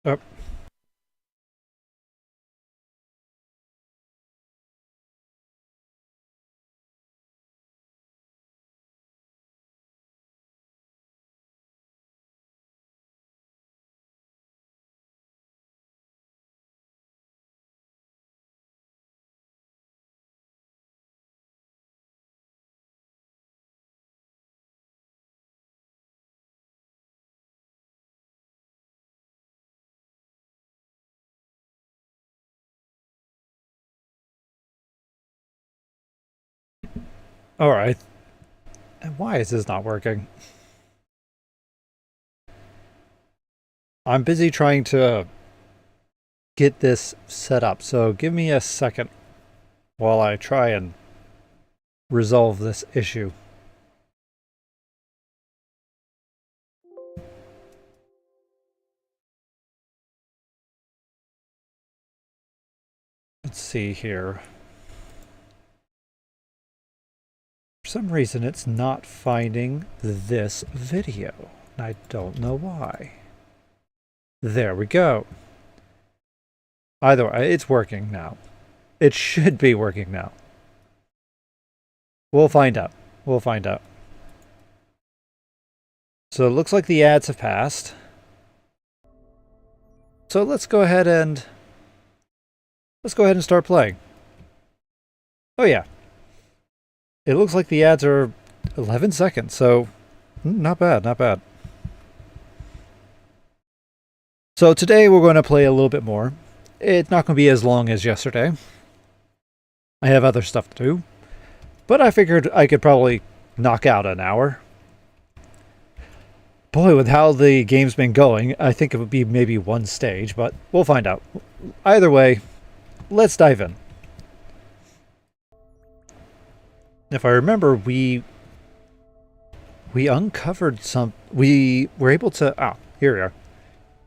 Oh. All right. And why is this not working? I'm busy trying to get this set up, so give me a second while I try and resolve this issue. Let's see here. For some reason, it's not finding this video. I don't know why. There we go. Either way, it's working now. It should be working now. We'll find out. We'll find out. So it looks like the ads have passed. So let's go ahead and start playing. Oh yeah. It looks like the ads are 11 seconds, so not bad, not bad. So today we're going to play a little bit more. It's not going to be as long as yesterday. I have other stuff to do. But I figured I could probably knock out an hour. Boy, with how the game's been going, I think it would be maybe one stage, but we'll find out. Either way, let's dive in. If I remember, we uncovered some... We were able to... here we are.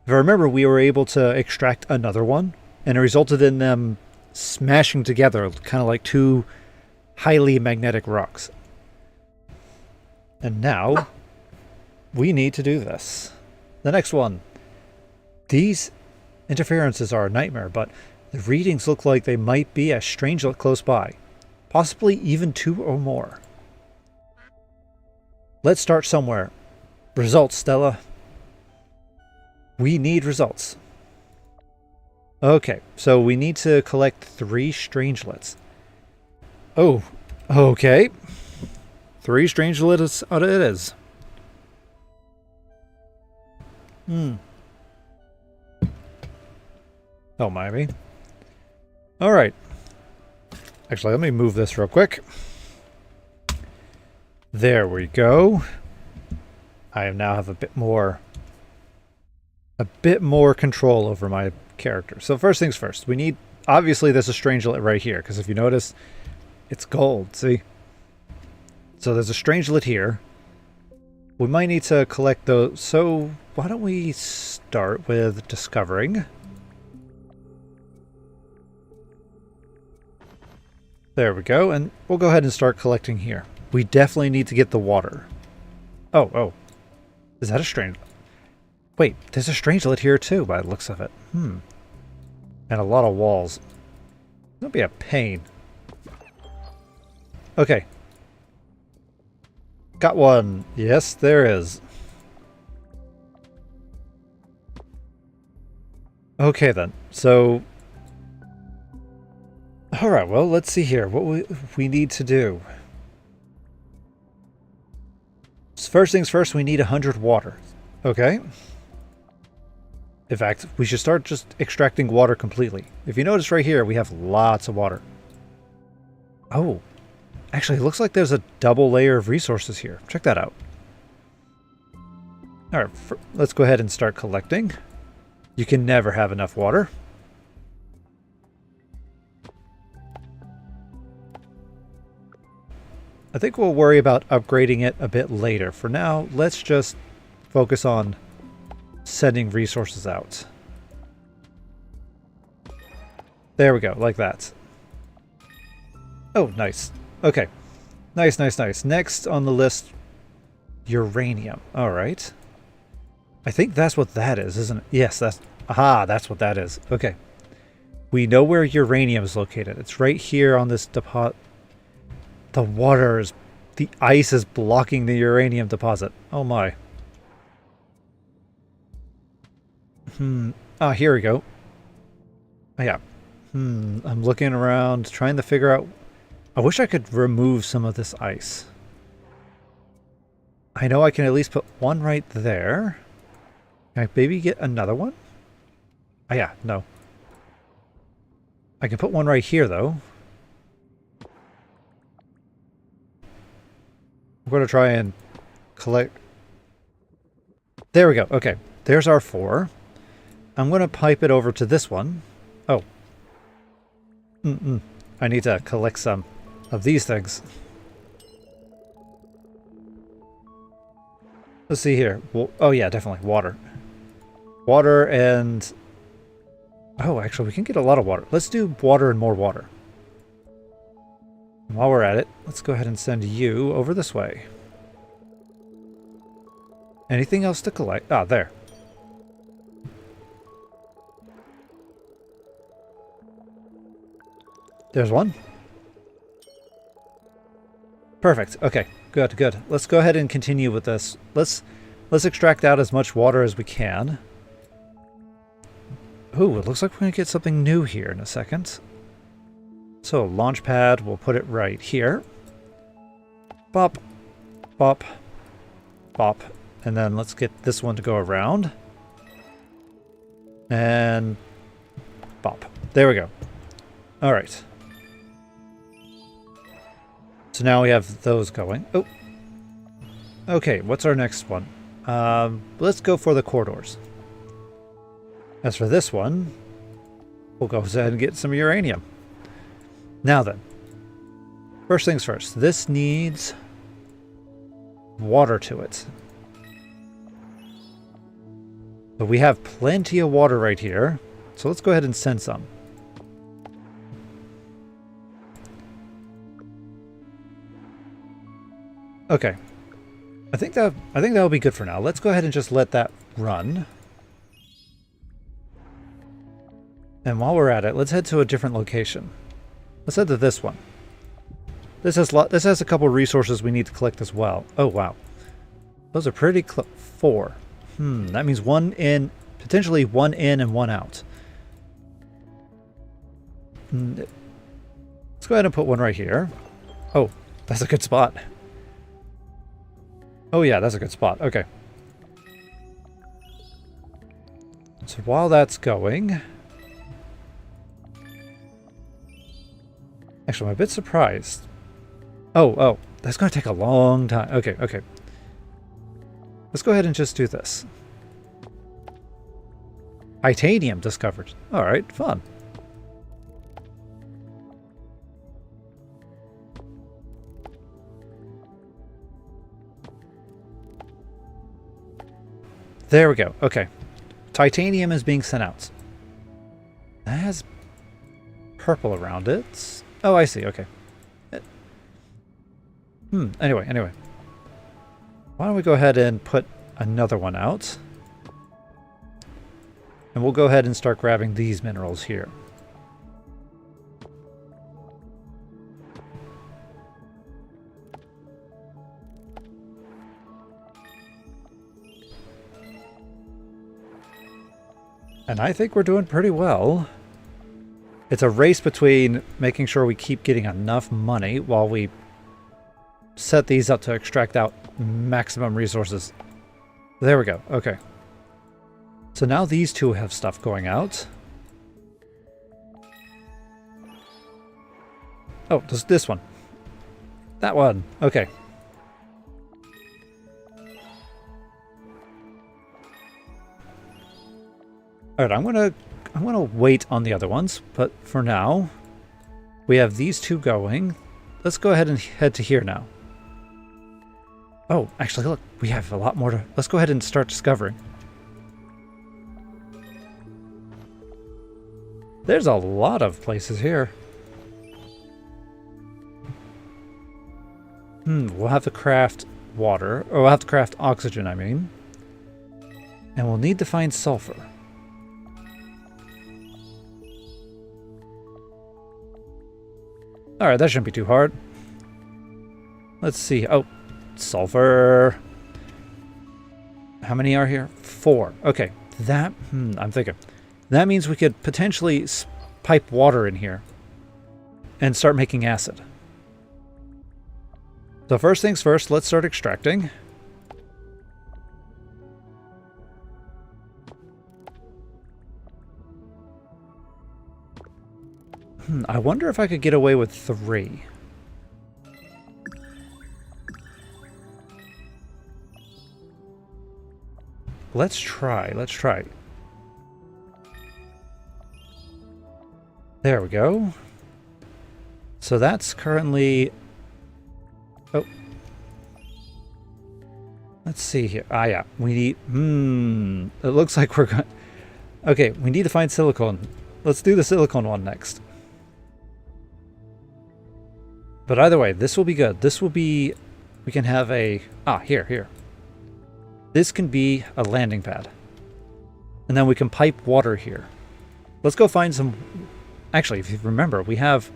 If I remember, we were able to extract another one, and it resulted in them smashing together, kind of like two highly magnetic rocks. And now, we need to do this. The next one. These interferences are a nightmare, but the readings look like they might be a strangelet close by. Possibly even two or more. Let's start somewhere. Results, Stella. We need results. Okay, so we need to collect 3 strangelets. Oh, okay. 3 strangelets it is. Don't mind me. Alright. Actually, let me move this real quick. There we go. I now have a bit more control over my character. So first things first, we need, obviously there's a strangelet right here, because if you notice, it's gold, see? So there's a strangelet here. We might need to collect those, so why don't we start with discovering. There we go, and we'll go ahead and start collecting here. We definitely need to get the water. Oh. Is that a strange... Wait, there's a strangelet here too, by the looks of it. And a lot of walls. That'll be a pain. Okay. Got one. Yes, there is. Okay then, so... Alright, well, let's see here. What we need to do. First things first, we need 100 water. Okay. In fact, we should start just extracting water completely. If you notice right here, we have lots of water. Oh. Actually, it looks like there's a double layer of resources here. Check that out. Alright, let's go ahead and start collecting. You can never have enough water. I think we'll worry about upgrading it a bit later. For now, let's just focus on sending resources out. There we go, like that. Oh, nice. Okay. Nice. Next on the list, uranium. Alright. I think that's what that is, isn't it? Yes, that's... Aha, that's what that is. Okay. We know where uranium is located. It's right here on this deposit. The ice is blocking the uranium deposit. Oh my. Ah, here we go. Oh, yeah. I'm looking around, trying to figure out... I wish I could remove some of this ice. I know I can at least put one right there. Can I maybe get another one? Oh, yeah, no. I can put one right here, though. I'm going to try and collect... There we go. Okay. There's our 4. I'm going to pipe it over to this one. Oh. I need to collect some of these things. Let's see here. Well, oh, yeah, definitely. Water. Water and... Oh, actually, we can get a lot of water. Let's do water and more water. And while we're at it, let's go ahead and send you over this way. Anything else to collect? Ah, there. There's one. Perfect. Okay. Good, good. Let's go ahead and continue with this. Let's extract out as much water as we can. Ooh, it looks like we're going to get something new here in a second. So, launch pad, we'll put it right here. Bop. Bop. Bop. And then let's get this one to go around. And... Bop. There we go. Alright. So now we have those going. Oh. Okay, what's our next one? Let's go for the corridors. As for this one, we'll go ahead and get some uranium. Now then. First things first. This needs water to it. But we have plenty of water right here. So let's go ahead and send some. Okay. I think that'll be good for now. Let's go ahead and just let that run. And while we're at it, let's head to a different location. Let's head to this one. This has a couple resources we need to collect as well. Oh wow. Those are pretty close. 4. That means one in, potentially one in and one out. Let's go ahead and put one right here. Oh, that's a good spot. Oh yeah, that's a good spot. Okay. So while that's going... Actually, I'm a bit surprised. Oh, that's going to take a long time. Okay, okay. Let's go ahead and just do this. Titanium discovered. Alright, fun. There we go. Okay. Titanium is being sent out. That has purple around it. Oh, I see. Okay. Anyway. Why don't we go ahead and put another one out? And we'll go ahead and start grabbing these minerals here. And I think we're doing pretty well. It's a race between making sure we keep getting enough money while we set these up to extract out maximum resources. There we go. Okay. So now these two have stuff going out. Oh, this one. That one. Okay. Alright, I'm gonna wait on the other ones, but for now, we have these two going. Let's go ahead and head to here now. Oh, actually, look, we have a lot more to... Let's go ahead and start discovering. There's a lot of places here. We'll have to craft water, or we'll have to craft oxygen, I mean. And we'll need to find sulfur. Alright, that shouldn't be too hard. Let's see. Oh, sulfur. How many are here? 4. Okay, that... I'm thinking. That means we could potentially pipe water in here and start making acid. So first things first, let's start extracting. I wonder if I could get away with 3. Let's try. Let's try. There we go. So that's currently... Oh. Let's see here. Ah, yeah. We need... It looks like we're going... Okay, we need to find silicone. Let's do the silicone one next. But either way, this will be good. This will be... We can have a... Ah, here. This can be a landing pad. And then we can pipe water here. Let's go find some... Actually, if you remember, we have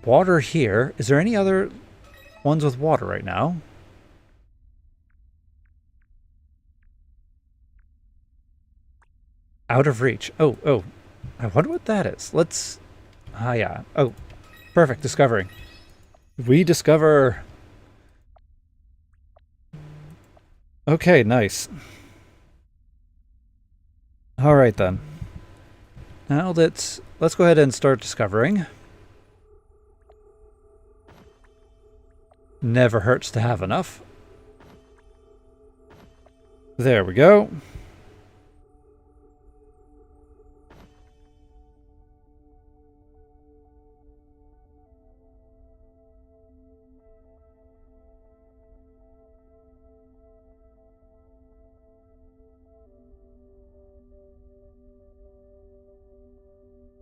water here. Is there any other ones with water right now? Out of reach. Oh. I wonder what that is. Let's... Ah, yeah. Oh, perfect. Discovering. We discover... Okay, nice. Alright then. Now let's go ahead and start discovering. Never hurts to have enough. There we go.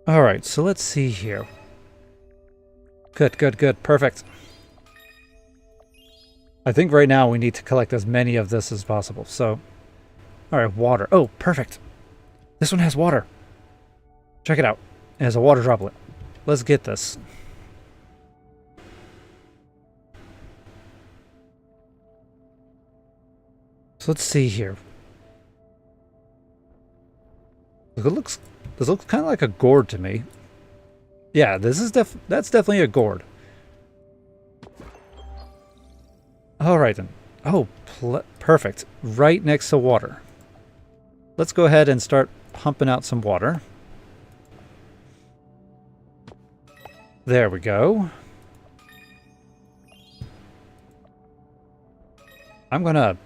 Alright, so let's see here. Good. Perfect. I think right now we need to collect as many of this as possible. So, alright, water. Oh, perfect. This one has water. Check it out. It has a water droplet. Let's get this. So let's see here. This looks kind of like a gourd to me. Yeah, this is that's definitely a gourd. All right then. Oh, perfect. Right next to water. Let's go ahead and start pumping out some water. There we go. I'm gonna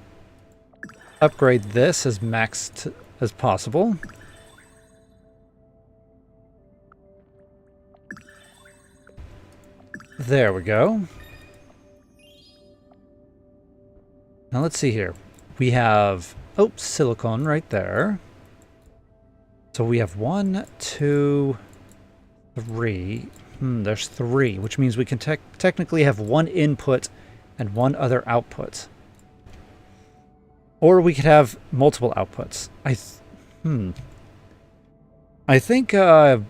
upgrade this as max as possible. There we go. Now let's see here. We have, oh, silicone right there. So we have 1, 2, 3. There's 3, which means we can technically have 1 input and 1 other output. Or we could have multiple outputs. I think, well,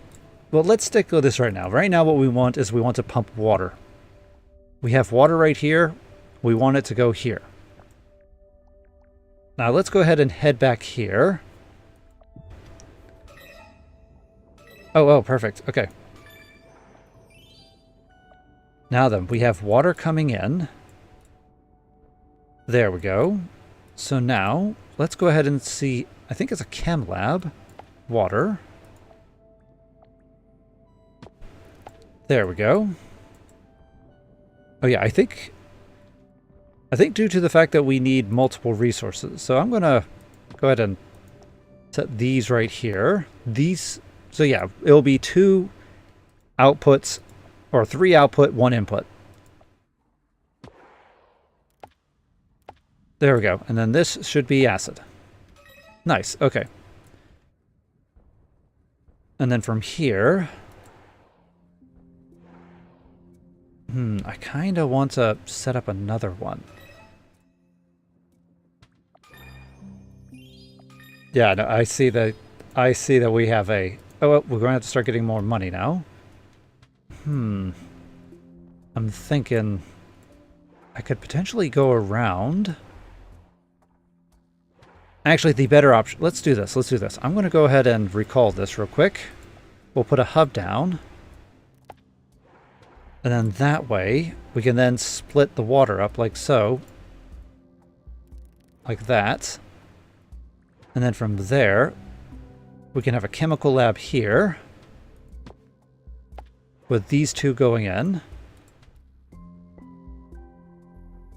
let's stick with this right now. Right now what we want is we want to pump water. We have water right here. We want it to go here. Now let's go ahead and head back here. Oh, perfect. Okay. Now then, we have water coming in. There we go. So now, let's go ahead and see, I think it's a chem lab. Water. There we go. Oh yeah, I think due to the fact that we need multiple resources, so I'm gonna go ahead and set these right here. So yeah, it'll be 2 outputs, or 3 output, 1 input. There we go. And then this should be acid. Nice, okay. And then from here... I kind of want to set up another one. Yeah, no, I see that we have a... Oh, well, we're going to have to start getting more money now. I'm thinking I could potentially go around. Actually, the better option... Let's do this. Let's do this. I'm going to go ahead and recall this real quick. We'll put a hub down. And then that way, we can then split the water up like so. Like that. And then from there, we can have a chemical lab here. With these two going in.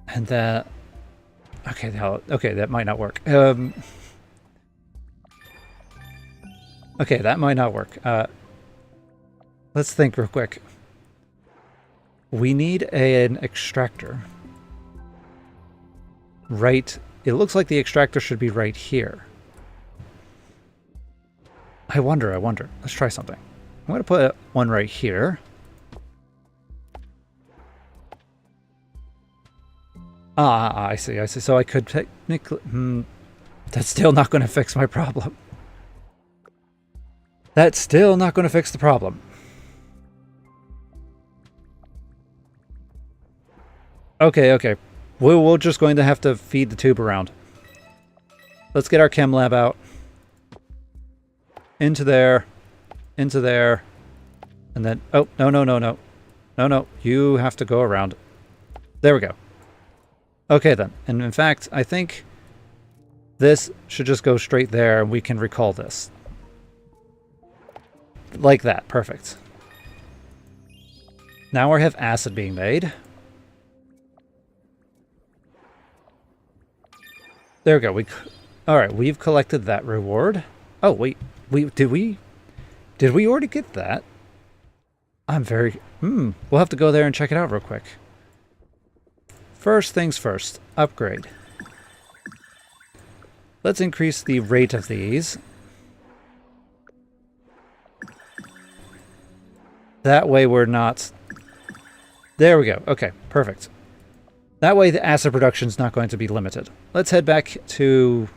And that... Okay, that might not work. Okay, that might not work. Let's think real quick. We need an extractor. Right. It looks like the extractor should be right here. I wonder. Let's try something. I'm going to put one right here. I see. So I could technically... that's still not going to fix my problem. That's still not going to fix the problem. Okay. We're just going to have to feed the tube around. Let's get our chem lab out. Into there. Into there. And then... Oh, no. No. You have to go around. There we go. Okay, then. And in fact, I think this should just go straight there and we can recall this. Like that. Perfect. Now we have acid being made. There we go. Alright, we've collected that reward. Oh, wait. Did we already get that? I'm very... we'll have to go there and check it out real quick. First things first. Upgrade. Let's increase the rate of these. That way we're not... There we go. Okay, perfect. That way the acid production is not going to be limited. Let's head back to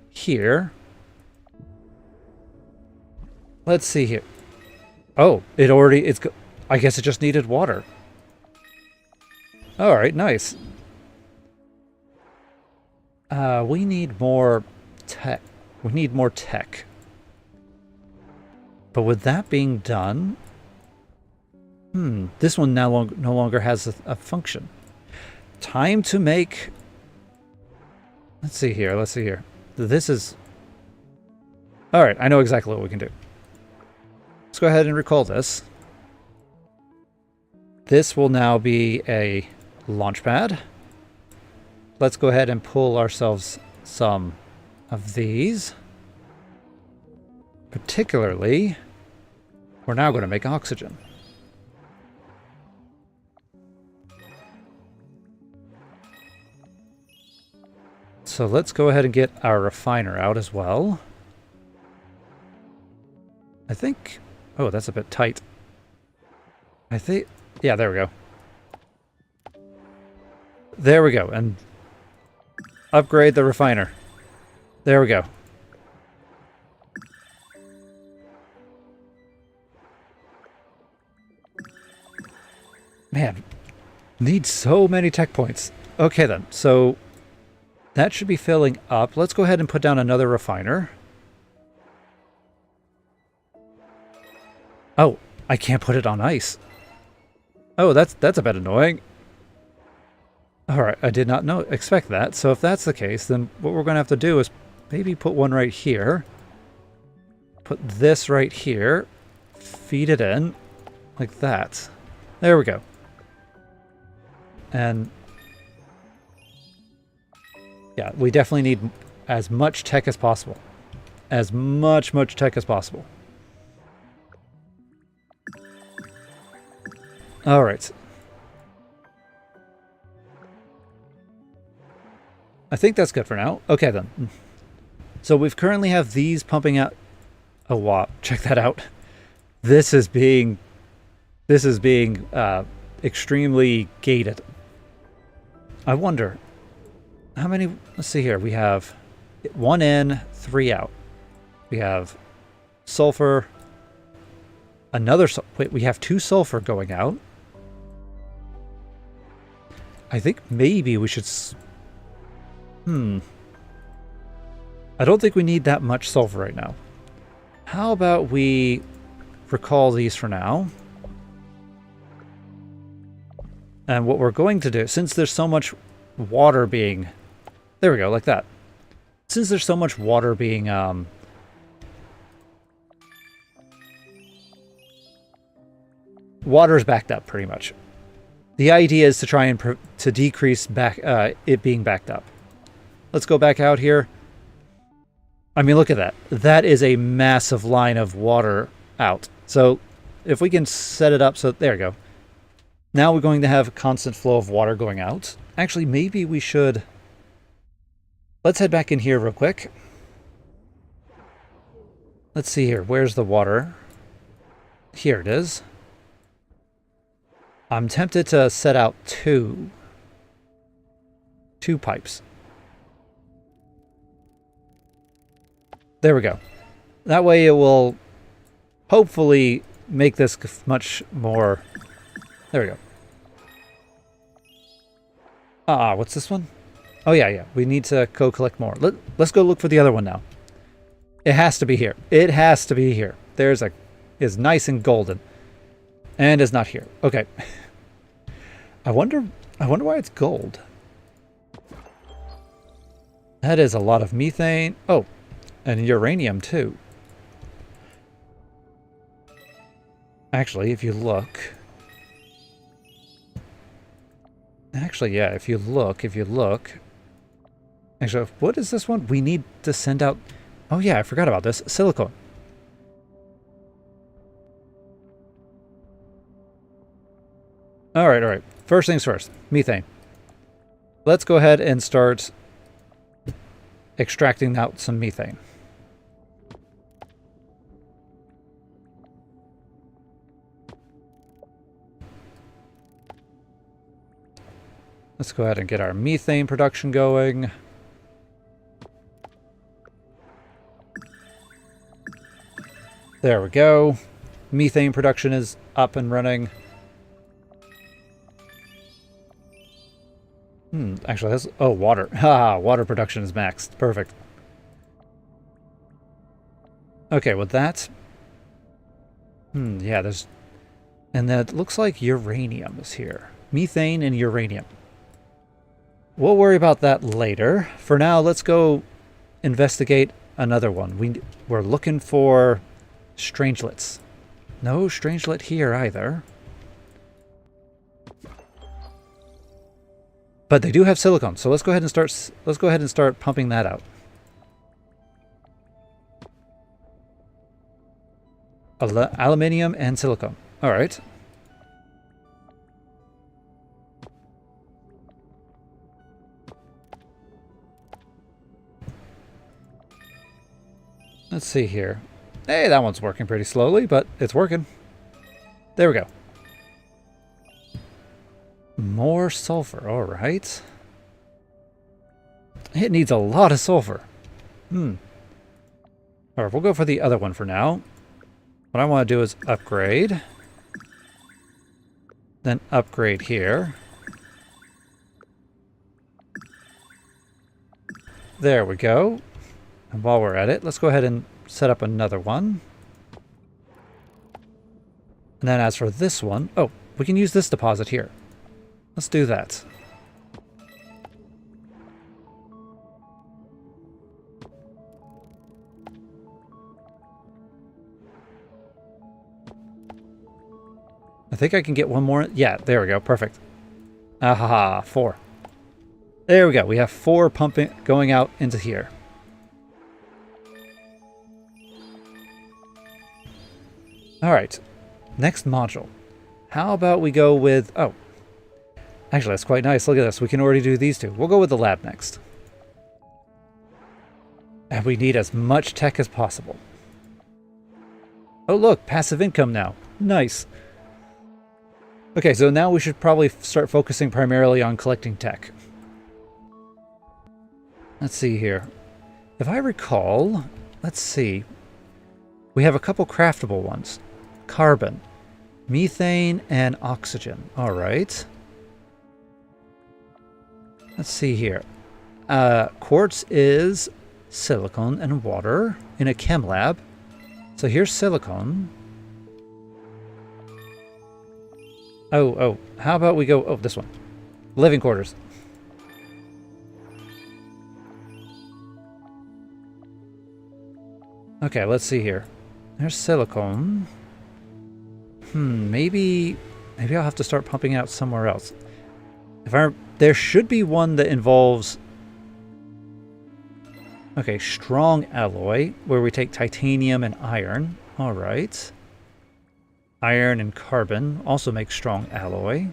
here. Let's see here. Oh, I guess it just needed water. Alright, nice. We need more tech. We need more tech. But with that being done... this one no longer has a function. Time to make... Let's see here. This is... Alright, I know exactly what we can do. Let's go ahead and recall this. This will now be a launch pad. Let's go ahead and pull ourselves some of these. Particularly, we're now going to make oxygen. So let's go ahead and get our refiner out as well. I think... Oh, that's a bit tight. I think... Yeah, there we go. There we go. And upgrade the refiner. There we go. Man, need so many tech points. Okay then, so that should be filling up. Let's go ahead and put down another refiner. Oh, I can't put it on ice. Oh, that's a bit annoying. Alright, I did not expect that. So if that's the case, then what we're going to have to do is maybe put one right here. Put this right here. Feed it in. Like that. There we go. And... yeah, we definitely need as much tech as possible. As much tech as possible. Alright. I think that's good for now. Okay then. So we've currently have these pumping out... Oh wow, check that out. This is being extremely gated. I wonder how many... Let's see here. We have 1 in, 3 out. We have sulfur. Wait, we have 2 sulfur going out. I think maybe we should... I don't think we need that much sulfur right now. How about we recall these for now? And what we're going to do, since there's so much water being... There we go, like that. Since there's so much water being... water's backed up, pretty much. The idea is to try and to decrease it being backed up. Let's go back out here. I mean, look at that. That is a massive line of water out. So if we can set it up so... There we go. Now we're going to have a constant flow of water going out. Actually, maybe we should... Let's head back in here real quick. Let's see here. Where's the water? Here it is. I'm tempted to set out two pipes. There we go. That way it will hopefully make this much more... There we go. What's this one? Oh, yeah. We need to go collect more. Let's go look for the other one now. It has to be here. It has to be here. There's a... is nice and golden. And is not here. Okay. I wonder why it's gold. That is a lot of methane. Oh, and uranium too. Actually, if you look... Actually, yeah, if you look... Actually, what is this one? We need to send out... Oh yeah, I forgot about this. Silicone. Alright. First things first. Methane. Let's go ahead and start extracting out some methane. Let's go ahead and get our methane production going. There we go. Methane production is up and running. Actually, that's... Oh, water. Water production is maxed. Perfect. Okay, with that... yeah, there's... And that looks like uranium is here. Methane and uranium. We'll worry about that later. For now, let's go investigate another one. We're looking for strangelets. No strangelet here either. But they do have silicone, so let's go ahead and start pumping that out. Aluminium and silicone. All right. Let's see here. Hey, that one's working pretty slowly, but it's working. There we go. More sulfur, all right. It needs a lot of sulfur. All right, we'll go for the other one for now. What I want to do is upgrade. Then upgrade here. There we go. And while we're at it, let's go ahead and set up another one. And then as for this one, oh, we can use this deposit here. Let's do that. I think I can get one more. Yeah, there we go. Perfect. Ahaha, 4. There we go. We have 4 pumping going out into here. All right. Next module. How about we go with... Oh. Actually, that's quite nice. Look at this. We can already do these two. We'll go with the lab next. And we need as much tech as possible. Oh, look. Passive income now. Nice. Okay, so now we should probably start focusing primarily on collecting tech. Let's see here. If I recall, let's see. We have a couple craftable ones. Carbon, methane, and oxygen. All right. Let's see here. Quartz is silicon and water in a chem lab. So here's silicon. Oh, how about we go... Oh, this one. Living quarters. Okay, let's see here. There's silicone. Maybe I'll have to start pumping out somewhere else. There should be one that involves... Okay, strong alloy, where we take titanium and iron. All right. Iron and carbon also make strong alloy.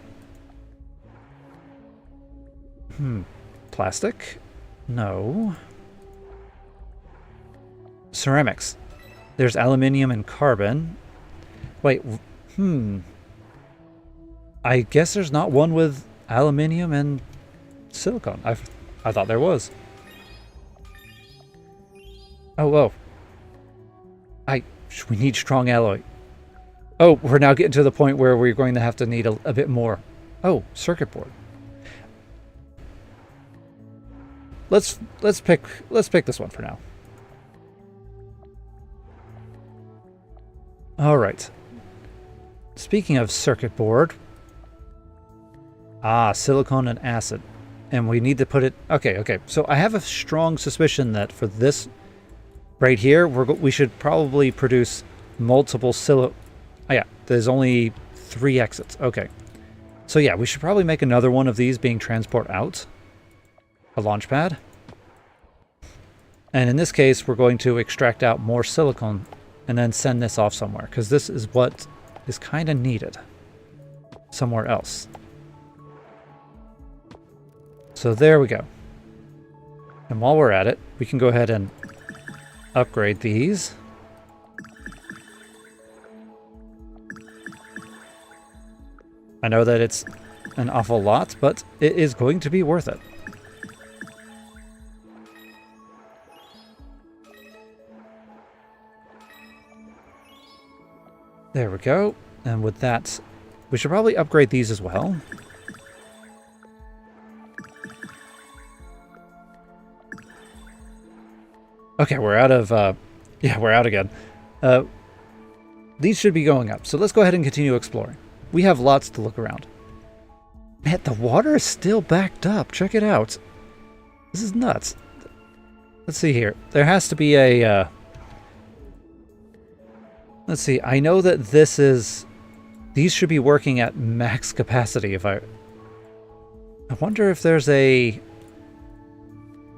Plastic? No. Ceramics. There's aluminium and carbon. Wait, I guess there's not one with aluminium and silicon. I thought there was. Oh. We need strong alloy. Oh, we're now getting to the point where we're going to have to need a bit more. Oh, circuit board. Let's pick this one for now. All right. Speaking of circuit board. Silicon and acid. And we need to put it... Okay. So I have a strong suspicion that for this right here, we should probably produce multiple there's only 3 exits. Okay. So yeah, we should probably make another one of these being transport out. A launch pad. And in this case, we're going to extract out more silicon and then send this off somewhere, because this is what is kind of needed somewhere else. So there we go. And while we're at it, we can go ahead and upgrade these. I know that it's an awful lot, but it is going to be worth it. There we go. And with that, we should probably upgrade these as well. Okay, we're out of... we're out again. These should be going up. So let's go ahead and continue exploring. We have lots to look around. Man, the water is still backed up. Check it out. This is nuts. Let's see here. There has to be a... Let's see. I know that this is... These should be working at max capacity if I wonder if there's a...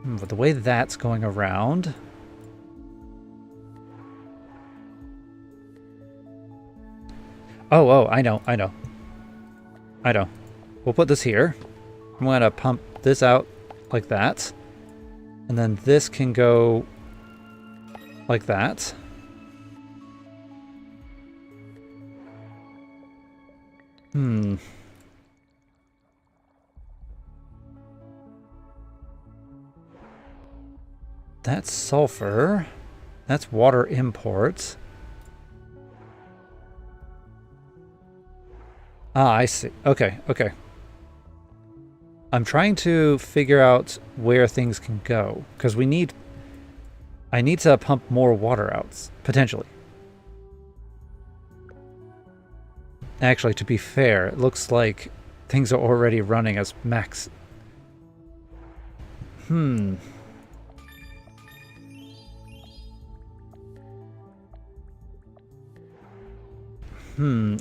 But the way that's going around... Oh, I know. We'll put this here. I'm going to pump this out like that. And then this can go like that. That's sulfur. That's water imports. I see. Okay. I'm trying to figure out where things can go, because I need to pump more water out, potentially. Actually, to be fair, it looks like things are already running as max.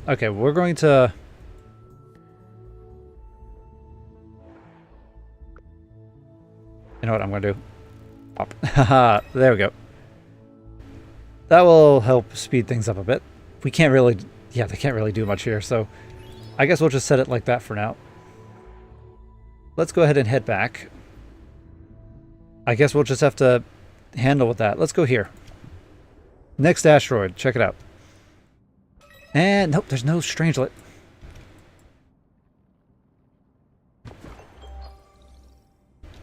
Okay, we're going to... You know what I'm going to do? Pop. Haha, there we go. That will help speed things up a bit. We can't really... Yeah, they can't really do much here, so... I guess we'll just set it like that for now. Let's go ahead and head back. I guess we'll just have to handle with that. Let's go here. Next asteroid. Check it out. And nope, there's no strangelet.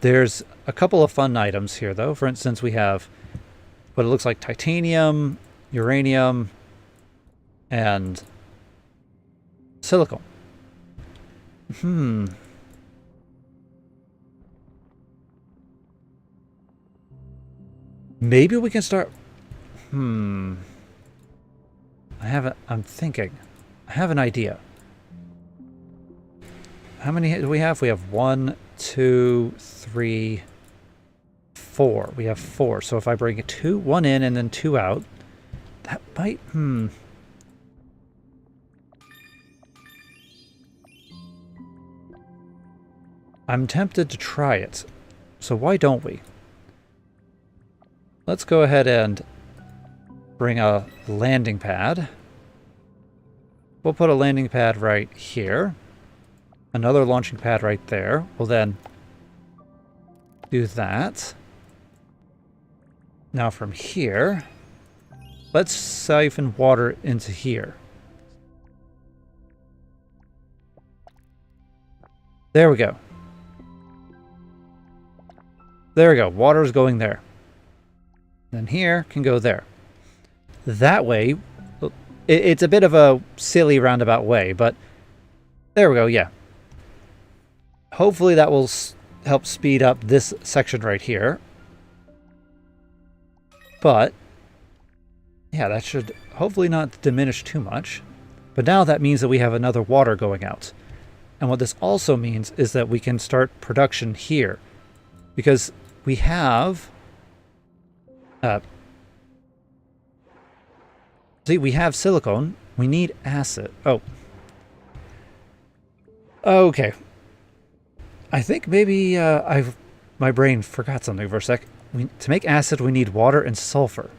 There's a couple of fun items here, though. For instance, we have what it looks like titanium, uranium, and silicon. Maybe we can start... I'm thinking. I have an idea. How many do we have? We have 1, 2, 3, 4. We have 4. So if I bring 1 in and then 2 out, that might... I'm tempted to try it. So why don't we? Let's go ahead and bring a landing pad. We'll put a landing pad right here. Another launching pad right there. We'll then do that. Now from here, let's siphon water into here. There we go. There we go. Water's going there. Then here can go there. That way, it's a bit of a silly roundabout way, but there we go, yeah. Hopefully that will help speed up this section right here. But, yeah, that should hopefully not diminish too much. But now that means that we have another water going out. And what this also means is that we can start production here. Because we have... see, we have silicone. We need acid. Oh. Okay. I think maybe my brain forgot something for a sec. To make acid, we need water and sulfur.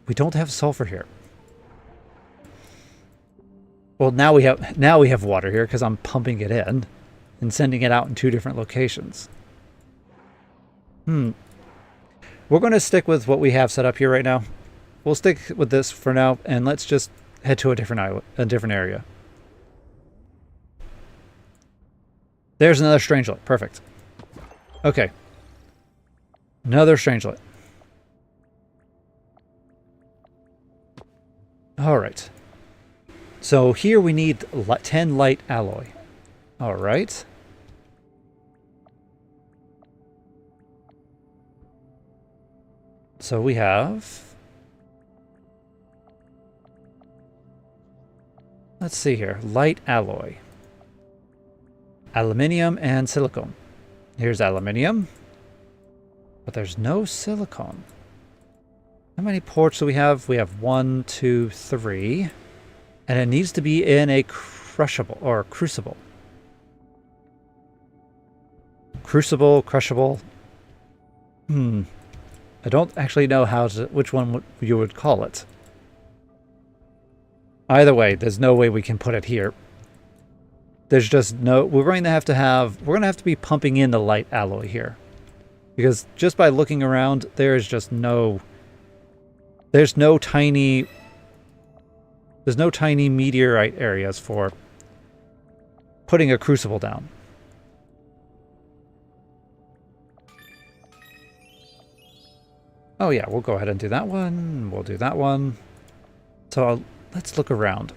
We don't have sulfur here. Well, now we have water here because I'm pumping it in and sending it out in 2 different locations. We're going to stick with what we have set up here right now. We'll stick with this for now, and let's just head to a different area. There's another strangelet. Perfect. Okay. Another strangelet. All right. So here we need 10 light alloy. All right. So we have... let's see here. Light alloy. Aluminium and silicone. Here's aluminium. But there's no silicone. How many ports do we have? We have 1, 2, 3. And it needs to be in a crushable or crucible. Crucible, crushable. I don't actually know which one you would call it. Either way, there's no way we can put it here. There's just no... we're going to have to be pumping in the light alloy here. Because just by looking around, there's just no... there's no tiny meteorite areas for putting a crucible down. Oh yeah, we'll go ahead and do that one. We'll do that one. So let's look around.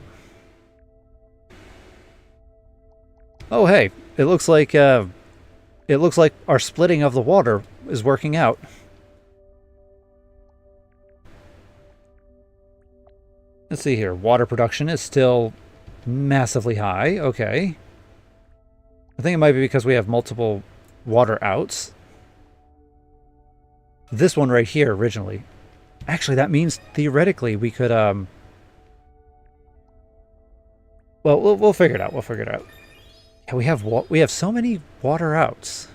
Oh hey, it looks like our splitting of the water is working out. Let's see here. Water production is still massively high. Okay. I think it might be because we have multiple water outs. This one right here originally. Actually, that means theoretically we could well, we'll figure it out. We'll figure it out. Yeah, we have so many water outs.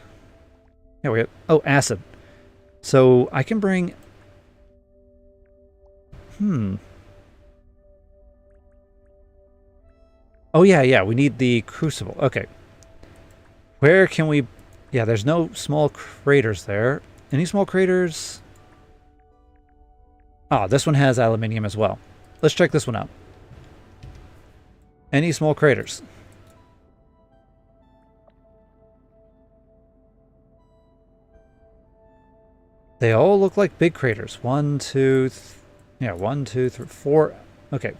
Yeah, we have... oh, acid. So I can bring... oh, yeah, we need the crucible. Okay. Where can we... yeah, there's no small craters there. Any small craters? Ah, this one has aluminium as well. Let's check this one out. Any small craters? They all look like big craters. 1, 2... yeah, 1, 2, 3, 4... okay.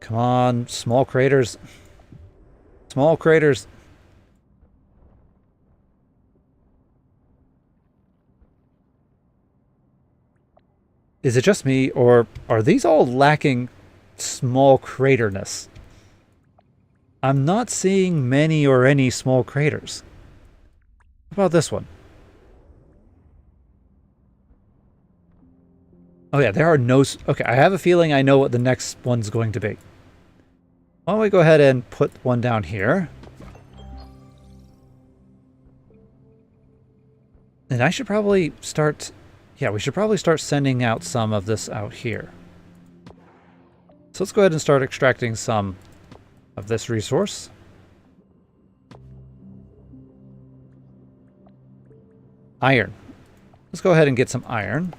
Come on, small craters. Small craters. Is it just me, or are these all lacking small craterness? I'm not seeing many or any small craters. How about this one? Oh yeah, there are no... Okay, I have a feeling I know what the next one's going to be. Why don't we go ahead and put one down here? And I should probably start... Yeah, we should probably start sending out some of this out here. So let's go ahead and start extracting some of this resource. Iron. Let's go ahead and get some iron.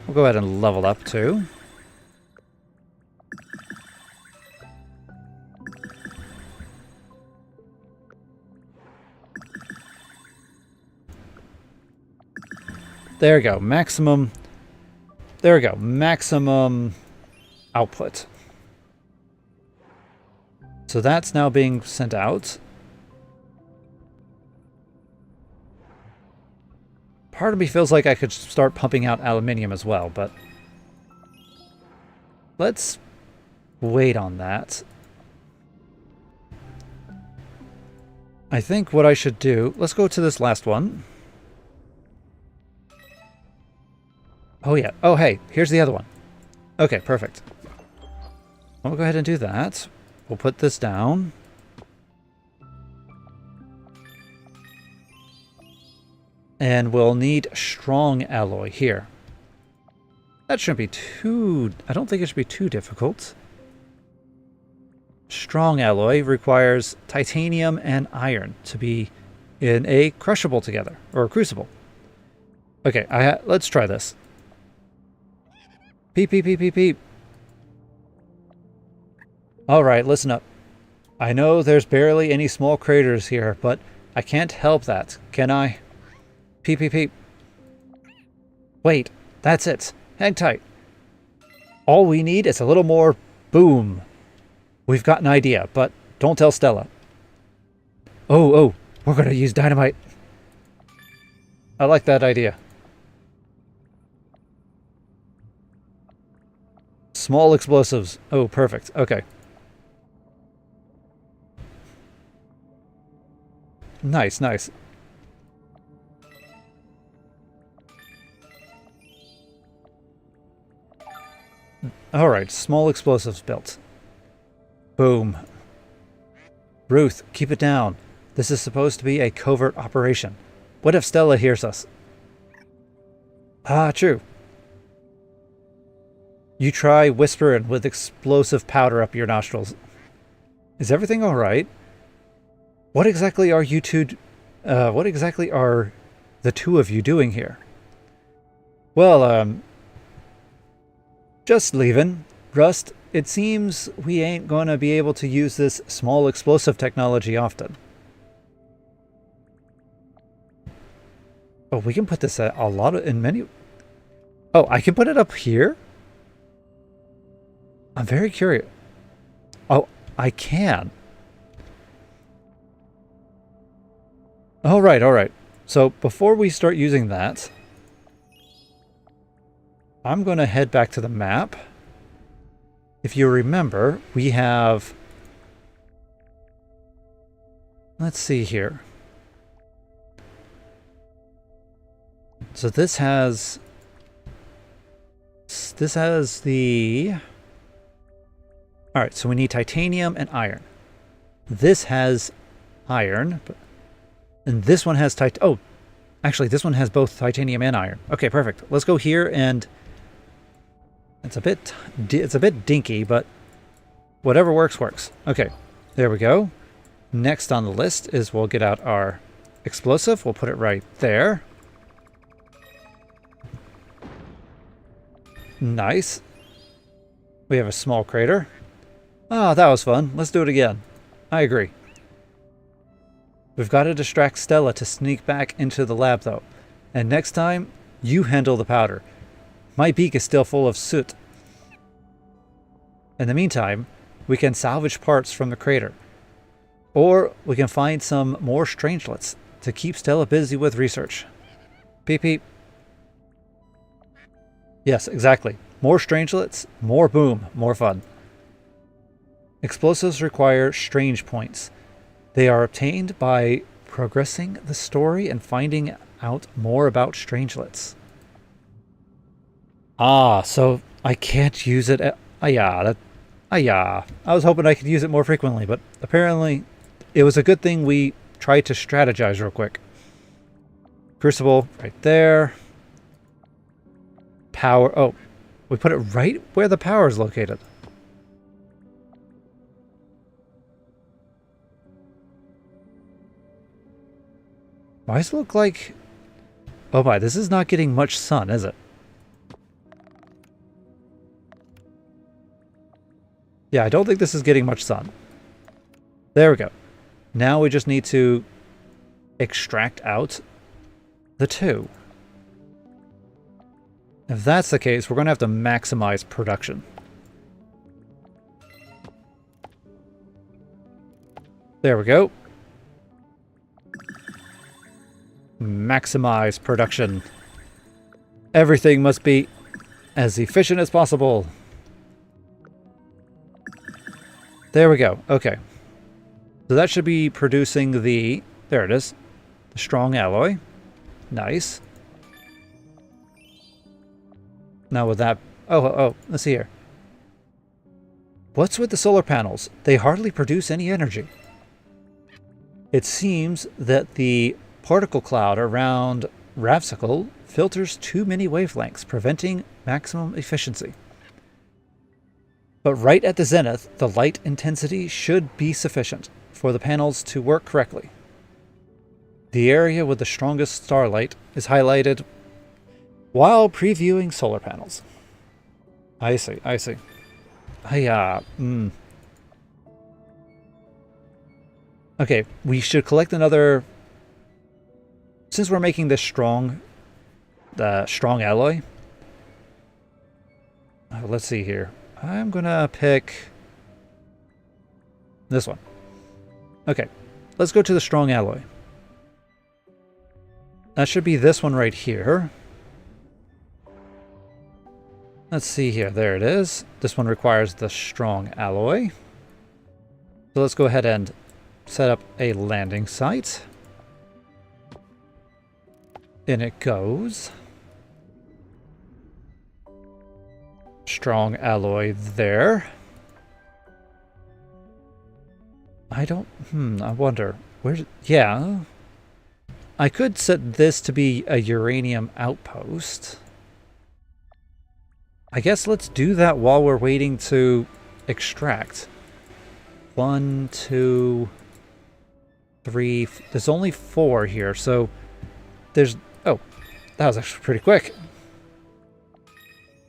We'll go ahead and level up too. There we go. Maximum. There we go. Maximum output. So that's now being sent out. Part of me feels like I could start pumping out aluminium as well, but let's wait on that. I think what I should do, let's go to this last one. Oh yeah. Oh hey, here's the other one. Okay, perfect. We'll go ahead and do that. We'll put this down. And we'll need strong alloy here. That shouldn't be too... I don't think it should be too difficult. Strong alloy requires titanium and iron to be in a crushable together, or a crucible. Okay, let's try this. Peep, peep, peep, peep, peep. Alright, listen up. I know there's barely any small craters here, but I can't help that, can I? Peep, peep, peep. Wait, that's it. Hang tight. All we need is a little more boom. We've got an idea, but don't tell Stella. Oh, we're going to use dynamite. I like that idea. Small explosives. Oh, perfect. Okay. Nice, nice. Alright, small explosives built. Boom. Ruth, keep it down. This is supposed to be a covert operation. What if Stella hears us? Ah, true. You try whispering with explosive powder up your nostrils. Is everything alright? What exactly are you two... what exactly are the two of you doing here? Well, just leaving. Rust, it seems we ain't gonna be able to use this small explosive technology often. Oh, we can put this a lot of... in many... Oh, I can put it up here? I'm very curious. Oh, I can. Alright, alright. So, before we start using that, I'm going to head back to the map. If you remember, we have... Let's see here. So this has... This has the... Alright, so we need titanium and iron. This has iron. And this one has oh, actually this one has both titanium and iron. Okay, perfect. Let's go here and... It's a bit dinky, but whatever works, works. Okay, there we go. Next on the list is we'll get out our explosive. We'll put it right there. Nice. We have a small crater. Ah, that was fun. Let's do it again. I agree. We've got to distract Stella to sneak back into the lab, though. And next time, you handle the powder. My beak is still full of soot. In the meantime, we can salvage parts from the crater. Or we can find some more strangelets. to keep Stella busy with research. Peep peep. Yes, exactly. More strangelets, more boom, more fun. Explosives require strange points. They are obtained by progressing the story and finding out more about strangelets. Ah, so I can't use it at... yeah. I was hoping I could use it more frequently, but apparently it was a good thing we tried to strategize real quick. Crucible right there. Power. Oh, we put it right where the power is located. Why does it look like... oh my, this is not getting much sun, is it? Yeah, I don't think this is getting much sun. There we go. Now we just need to extract out the 2. If that's the case, we're going to have to maximize production. There we go. Maximize production. Everything must be as efficient as possible. There we go. Okay. So that should be producing the... there it is. The strong alloy. Nice. Now with that... oh, let's see here. What's with the solar panels? They hardly produce any energy. It seems that the particle cloud around Ravsicle filters too many wavelengths, preventing maximum efficiency. But right at the zenith, the light intensity should be sufficient for the panels to work correctly. The area with the strongest starlight is highlighted while previewing solar panels. I see, I see. Okay, we should collect another... since we're making this strong alloy. Let's see here. I'm gonna pick this one. Okay, let's go to the strong alloy. That should be this one right here. Let's see here. There it is. This one requires the strong alloy. So let's go ahead and set up a landing site. In it goes. Strong alloy there. I don't... I wonder. Where's... yeah. I could set this to be a uranium outpost. I guess let's do that while we're waiting to extract. 1, 2, 3... there's only 4 here, so there's... oh, that was actually pretty quick.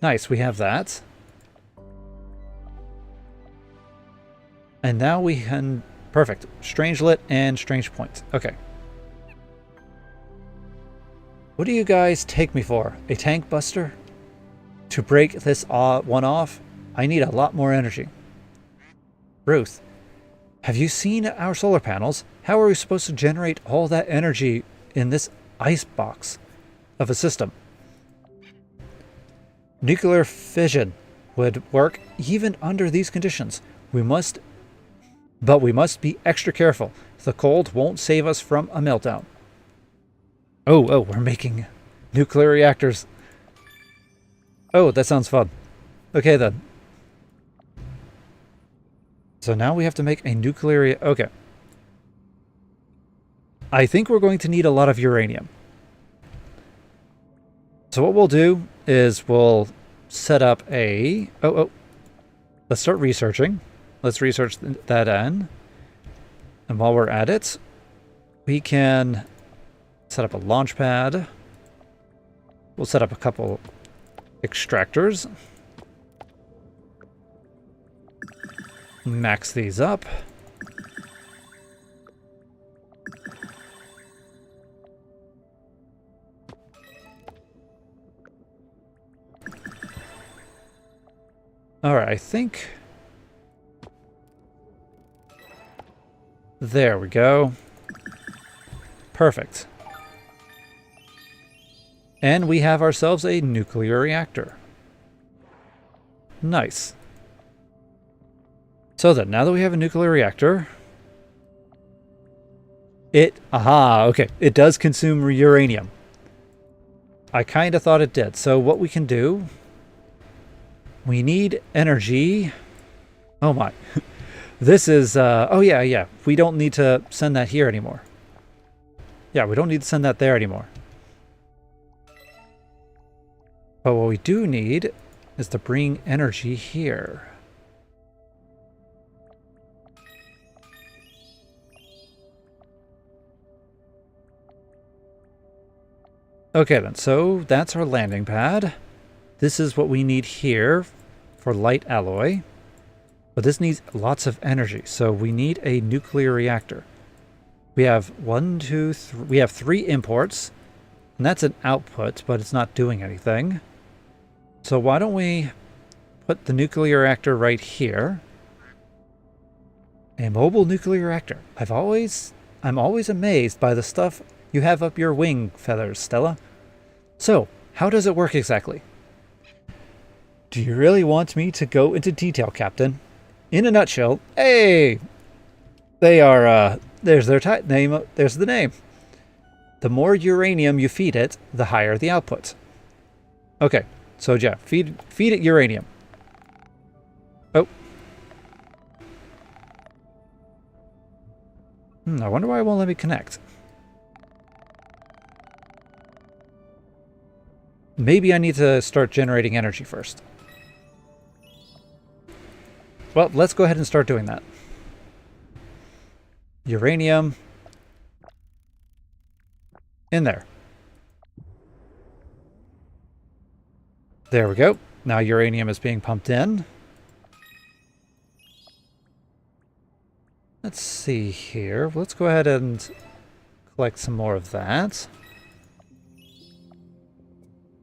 Nice, we have that. And now we can... perfect. Strangelet and strange point. Okay. What do you guys take me for? A tank buster? To break this one off, I need a lot more energy. Ruth, have you seen our solar panels? How are we supposed to generate all that energy in this ice box of a system? Nuclear fission would work even under these conditions. But we must be extra careful. The cold won't save us from a meltdown. Oh, we're making nuclear reactors. Oh, that sounds fun. Okay, then. So now we have to make a nuclear... okay. I think we're going to need a lot of uranium. So what we'll do is we'll set up a... let's start researching. Let's research that end. And while we're at it, we can set up a launch pad. We'll set up a couple extractors. Max these up. Alright, I think... there we go. Perfect. And we have ourselves a nuclear reactor. Nice. So then, now that we have a nuclear reactor, okay, it does consume uranium. I kind of thought it did. So what we can do, we need energy. Oh my. This is, oh yeah. We don't need to send that here anymore. Yeah, we don't need to send that there anymore. But what we do need is to bring energy here. Okay then, so that's our landing pad. This is what we need here for light alloy. But this needs lots of energy, so we need a nuclear reactor. We have we have 3 imports, and that's an output, but it's not doing anything. So why don't we put the nuclear reactor right here? A mobile nuclear reactor. I'm always amazed by the stuff you have up your wing feathers, Stella. So, how does it work exactly? Do you really want me to go into detail, Captain? In a nutshell, hey! They are, there's their name, there's the name. The more uranium you feed it, the higher the output. Okay, so yeah, feed it uranium. Oh. I wonder why it won't let me connect. Maybe I need to start generating energy first. Well, let's go ahead and start doing that. Uranium. In there. There we go. Now uranium is being pumped in. Let's see here. Let's go ahead and collect some more of that.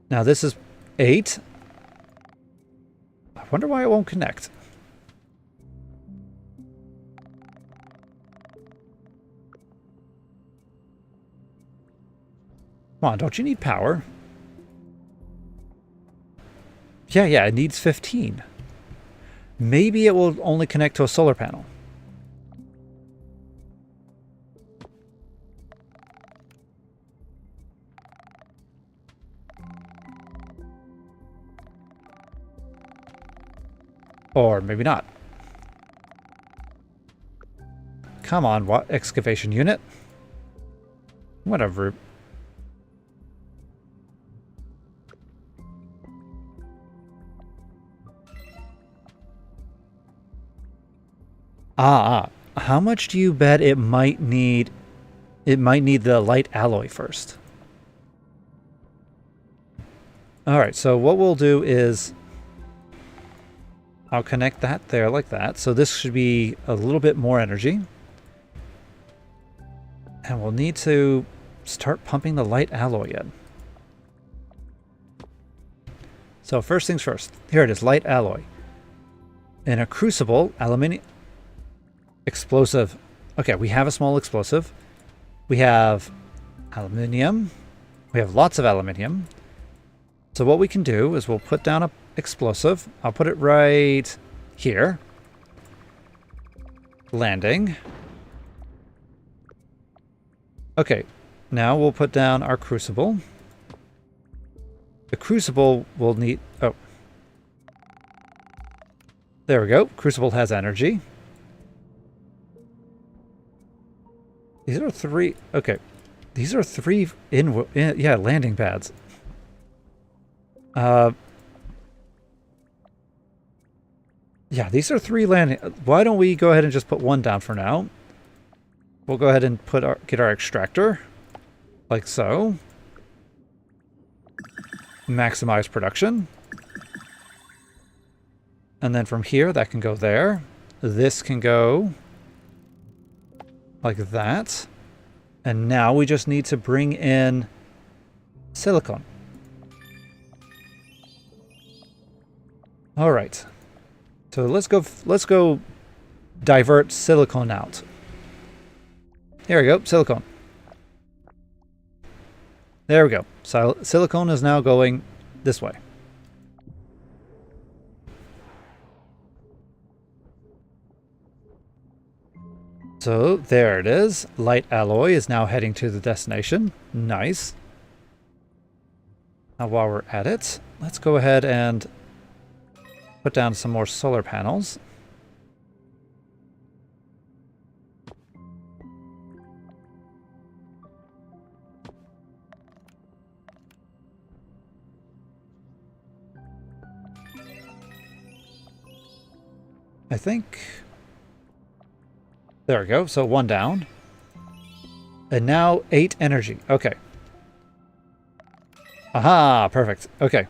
Now this is 8. I wonder why it won't connect. Come on, don't you need power? Yeah, it needs 15. Maybe it will only connect to a solar panel. Or maybe not. Come on, what excavation unit? Whatever. How much do you bet it might need the light alloy first? Alright, so what we'll do is I'll connect that there like that. So this should be a little bit more energy. And we'll need to start pumping the light alloy in. So first things first. Here it is, light alloy. In a crucible, aluminium... Explosive. Okay, we have a small explosive. We have aluminium. We have lots of aluminium. So what we can do is we'll put down an explosive. I'll put it right here. Landing. Okay, now we'll put down our crucible. The crucible will need... Oh. There we go. Crucible has energy. These are 3... Okay. These are 3 yeah, landing pads. Yeah, these are 3 landing... Why don't we go ahead and just put 1 down for now? We'll go ahead and get our extractor. Like so. Maximize production. And then from here, that can go there. This can go... like that. And now we just need to bring in silicon. All right. So let's go divert silicon out. Here we go, silicon. There we go. So silicone is now going this way. So there it is. Light alloy is now heading to the destination. Nice. Now while we're at it, let's go ahead and put down some more solar panels. I think... There we go. So 1 down. And now 8 energy. Okay. Aha! Perfect. Okay.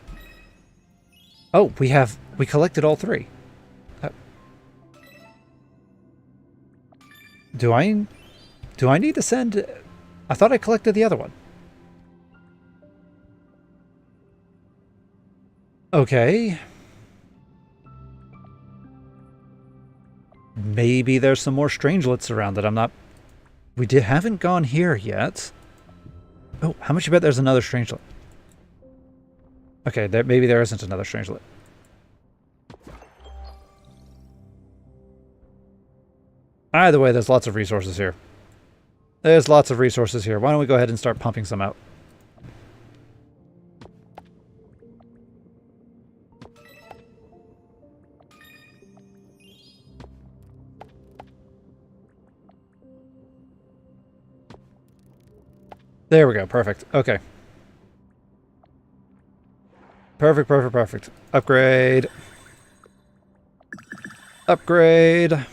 Oh, we collected all 3. Do I need to send... I thought I collected the other one. Okay. Maybe there's some more strangelets around that I'm not... haven't gone here yet. Oh, how much you bet there's another strangelet? Okay, maybe there isn't another strangelet. Either way, there's lots of resources here. There's lots of resources here. Why don't we go ahead and start pumping some out? There we go. Perfect. Okay. Perfect, perfect, perfect. Upgrade. Upgrade.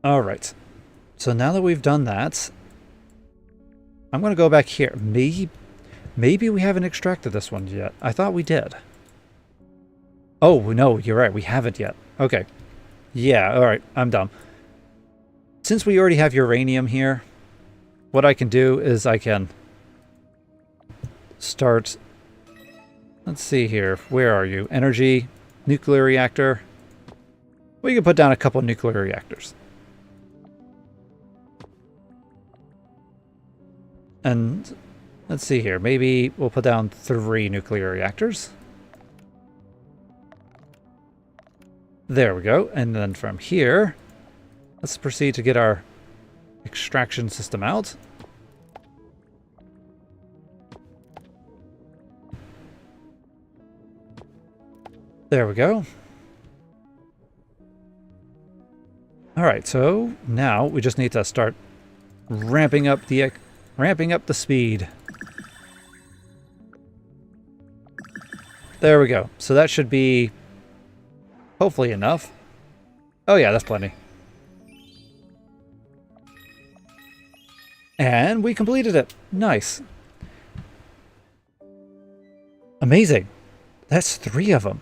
All right. So now that we've done that, I'm going to go back here. Maybe we haven't extracted this one yet. I thought we did. Oh, no, you're right. We haven't yet. Okay. Yeah, all right. I'm dumb. Since we already have uranium here, what I can do is I can start... Let's see here. Where are you? Energy, nuclear reactor. We can put down a couple nuclear reactors. And let's see here. Maybe we'll put down 3 nuclear reactors. There we go. And then from here, let's proceed to get our extraction system out. There we go. All right, so now we just need to start ramping up the speed. There we go. So that should be hopefully enough. Oh yeah, that's plenty. And we completed it. Nice. Amazing. That's 3 of them.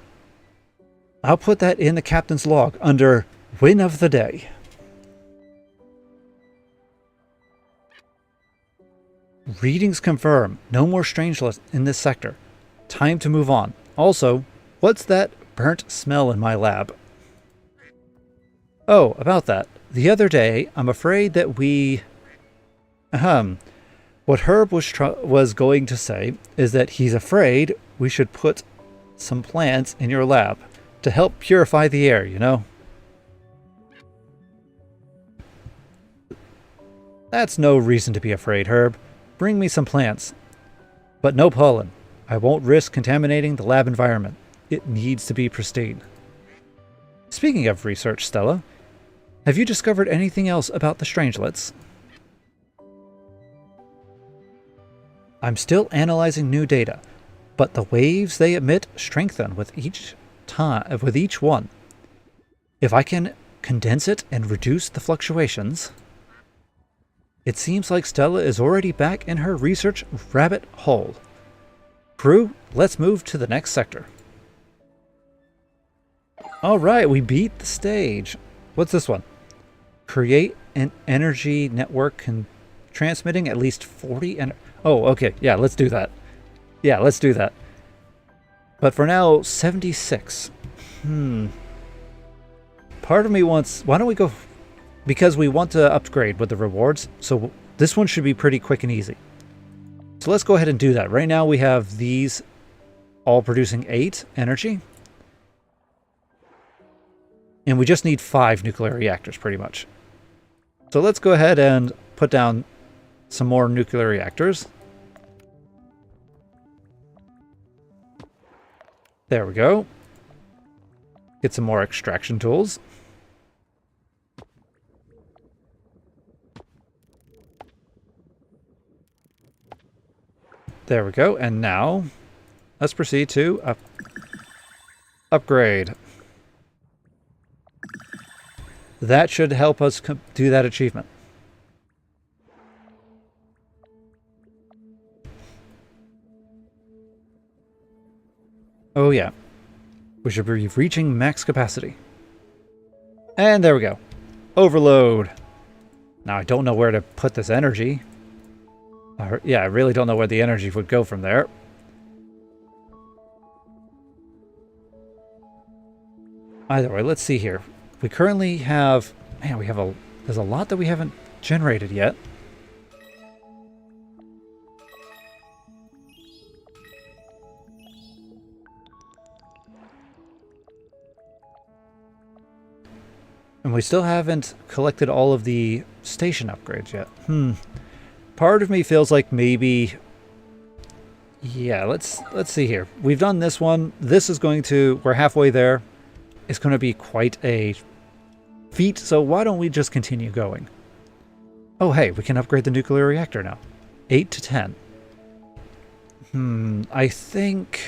I'll put that in the captain's log under win of the day. Readings confirm no more strangelets in this sector. Time to move on. Also, what's that burnt smell in my lab? Oh, about that. The other day, I'm afraid that we... What Herb was going to say is that he's afraid we should put some plants in your lab to help purify the air, you know? That's no reason to be afraid, Herb. Bring me some plants. But no pollen. I won't risk contaminating the lab environment. It needs to be pristine. Speaking of research, Stella, have you discovered anything else about the strangelets? I'm still analyzing new data, but the waves they emit strengthen with each one. If I can condense it and reduce the fluctuations... It seems like Stella is already back in her research rabbit hole. Crew, let's move to the next sector. Alright, we beat the stage. What's this one? Create an energy network transmitting at least 40 and... Oh, okay. Yeah, let's do that. Yeah, let's do that. But for now, 76. part of me wants... Why don't we go... Because we want to upgrade with the rewards, so this one should be pretty quick and easy. So let's go ahead and do that. Right now we have these all producing 8 energy. And we just need 5 nuclear reactors, pretty much. So let's go ahead and put down some more nuclear reactors. There we go. Get some more extraction tools. There we go. And now let's proceed to upgrade. That should help us do that achievement. Oh yeah. We should be reaching max capacity. And there we go. Overload. Now I don't know where to put this energy. Yeah, I really don't know where the energy would go from there. Either way, let's see here. We currently have... Man, there's a lot that we haven't generated yet. And we still haven't collected all of the station upgrades yet. Part of me feels like maybe... Yeah, let's see here. We've done this one. This is going to... We're halfway there. It's going to be quite a feat, so why don't we just continue going? Oh, hey, we can upgrade the nuclear reactor now. 8 to 10. I think...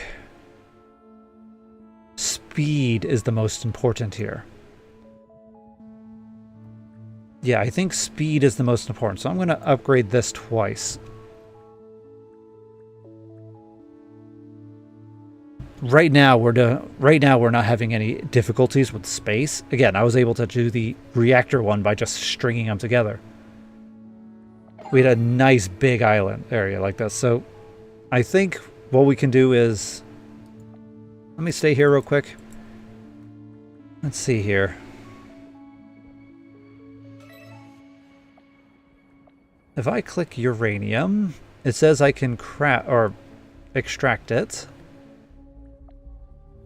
Speed is the most important here. Yeah, I think speed is the most important, so I'm going to upgrade this twice. Right now we're not having any difficulties with space. Again, I was able to do the reactor one by just stringing them together. We had a nice big island area like this, so I think what we can do is... Let me stay here real quick. Let's see here. If I click uranium, it says I can extract it.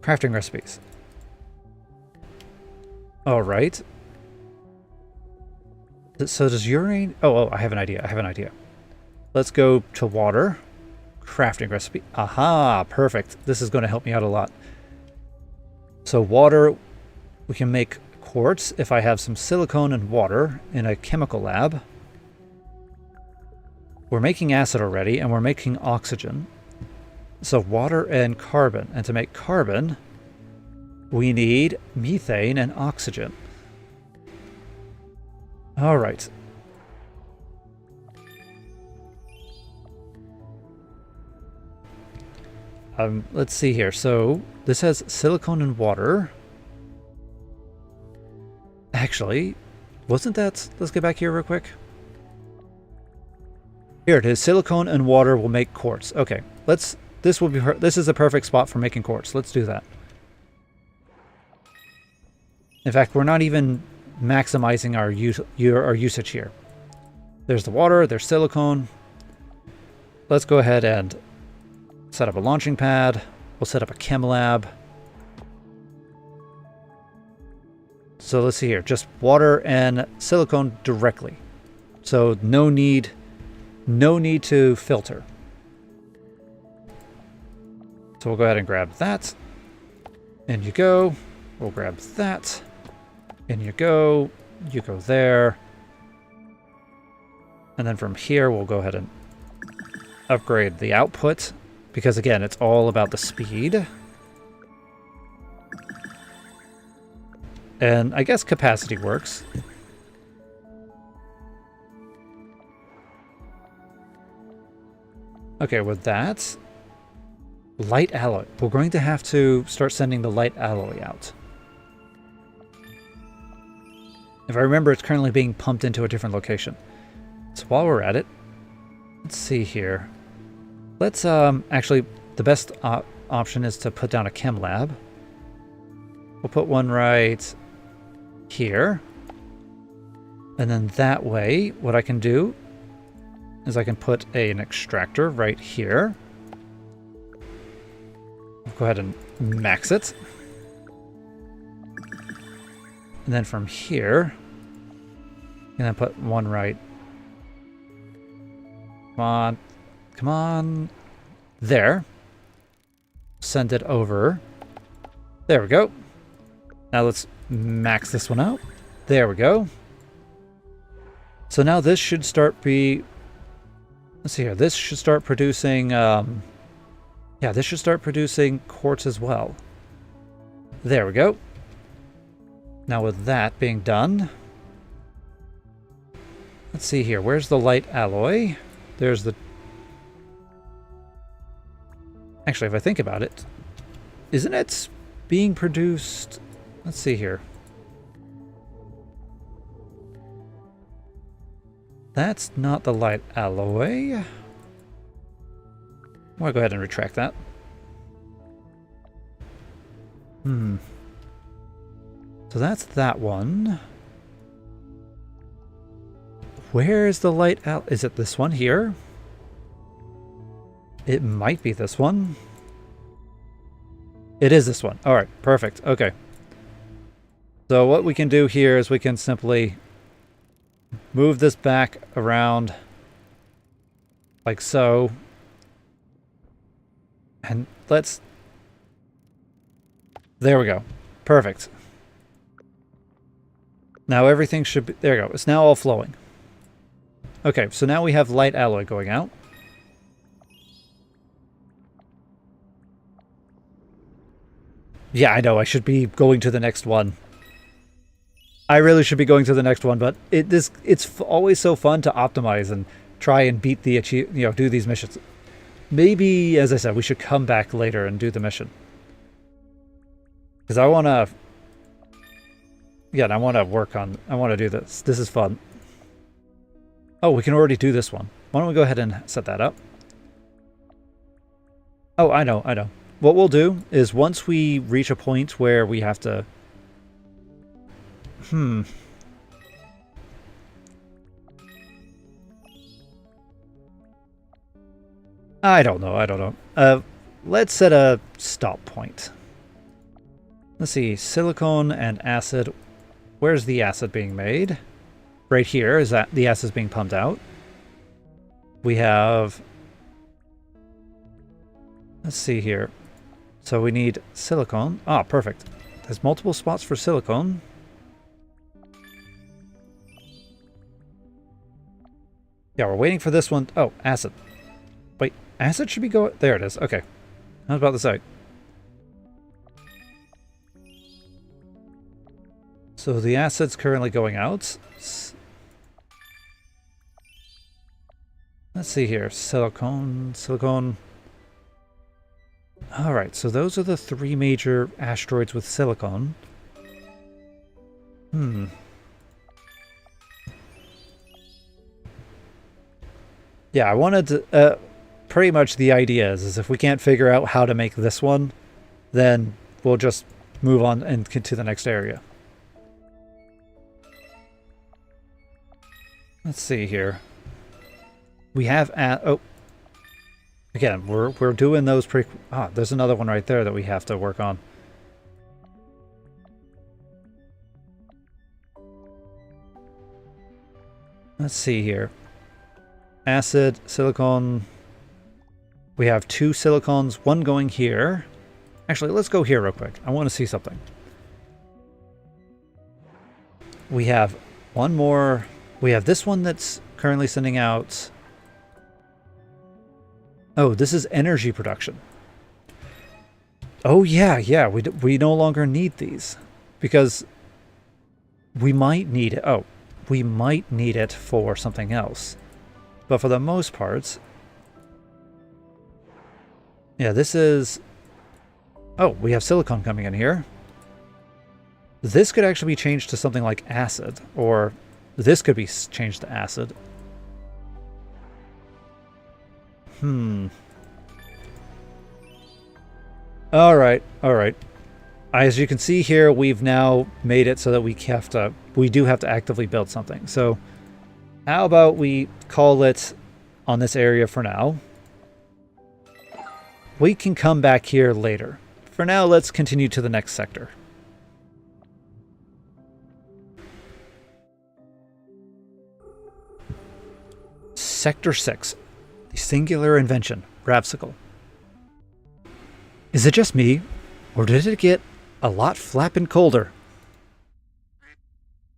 Crafting recipes. All right. So does uranium... Oh, I have an idea. Let's go to water. Crafting recipe. Aha, perfect. This is going to help me out a lot. So water, we can make quartz if I have some silicone and water in a chemical lab. We're making acid already, and we're making oxygen. So water and carbon. And to make carbon, we need methane and oxygen. All right. Let's see here. So this has silicone and water. Actually, wasn't that... Let's get back here real quick. Here it is. Silicone and water will make quartz. Okay, let's... This is a perfect spot for making quartz. Let's do that. In fact, we're not even maximizing our usage here. There's the water. There's silicone. Let's go ahead and set up a launching pad. We'll set up a chem lab. So let's see here. Just water and silicone directly. So no need to filter. So we'll go ahead and grab that. In you go. We'll grab that. In you go. You go there. And then from here, we'll go ahead and upgrade the output. Because again, it's all about the speed. And I guess capacity works. Okay, with that, light alloy. We're going to have to start sending the light alloy out. If I remember, it's currently being pumped into a different location. So while we're at it, let's see here. Let's, actually, the best option is to put down a chem lab. We'll put one right here. And then that way, what I can do is I can put an extractor right here. I'll go ahead and max it. And then from here, and then put one right. Come on. Come on. There. Send it over. There we go. Now let's max this one out. There we go. So now this should start let's see here. This should start producing, yeah, this should start producing quartz as well. There we go. Now with that being done, let's see here. Where's the light alloy? There's the... Actually, if I think about it, isn't it being produced... Let's see here. That's not the light alloy. I'm going to go ahead and retract that. So that's that one. Where is the light alloy? Is it this one here? It might be this one. It is this one. All right, perfect. Okay. So what we can do here is we can simply move this back around like so. And let's... There we go. Perfect. Now everything should be... There you go. It's now all flowing. Okay, so now we have light alloy going out. Yeah, I know. I should be going to the next one. I really should be going to the next one, but it's always so fun to optimize and try and beat the do these missions. Maybe, as I said, we should come back later and do the mission. Because I want to... Yeah, I want to work on... I want to do this. This is fun. Oh, we can already do this one. Why don't we go ahead and set that up? Oh, I know. What we'll do is once we reach a point where we have to... I don't know. Let's set a stop point. Let's see, silicone and acid. Where's the acid being made? Right here, is that the acid being pumped out? We have... Let's see here. So we need silicone. Ah, perfect. There's multiple spots for silicone. Yeah, we're waiting for this one. Oh, acid. Wait, acid should be going... There it is. Okay. I was about to say. So the acid's currently going out. Let's see here. Silicone. Alright, so those are the 3 major asteroids with silicone. Yeah, I wanted to... pretty much the idea is if we can't figure out how to make this one, then we'll just move on and get to the next area. Let's see here. We have... oh. Again, we're doing those pretty... Ah, there's another one right there that we have to work on. Let's see here. Acid, silicone. We have 2 silicones, one going here. Actually, let's go here real quick. I want to see something. We have one more. We have this one that's currently sending out... Oh, this is energy production. Oh, yeah. We no longer need these. Because we might need it. Oh, we might need it for something else. But for the most part... Yeah, this is... Oh, we have silicone coming in here. This could actually be changed to something like acid. Or this could be changed to acid. Alright. As you can see here, we've now made it so that we do have to actively build something. So how about we call it on this area for now? We can come back here later. For now, let's continue to the next sector. Sector 6. The singular invention, Rapsicle. Is it just me, or did it get a lot flapping colder?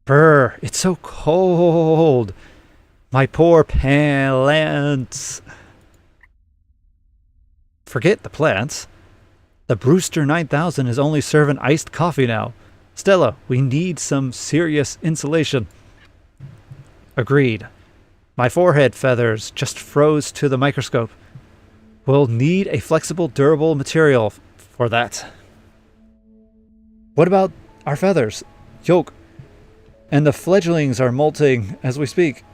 Brr, it's so cold. My poor plants. Forget the plants. The Brewster 9000 is only serving iced coffee now. Stella, we need some serious insulation. Agreed. My forehead feathers just froze to the microscope. We'll need a flexible, durable material for that. What about our feathers? Yolk. And the fledglings are molting as we speak.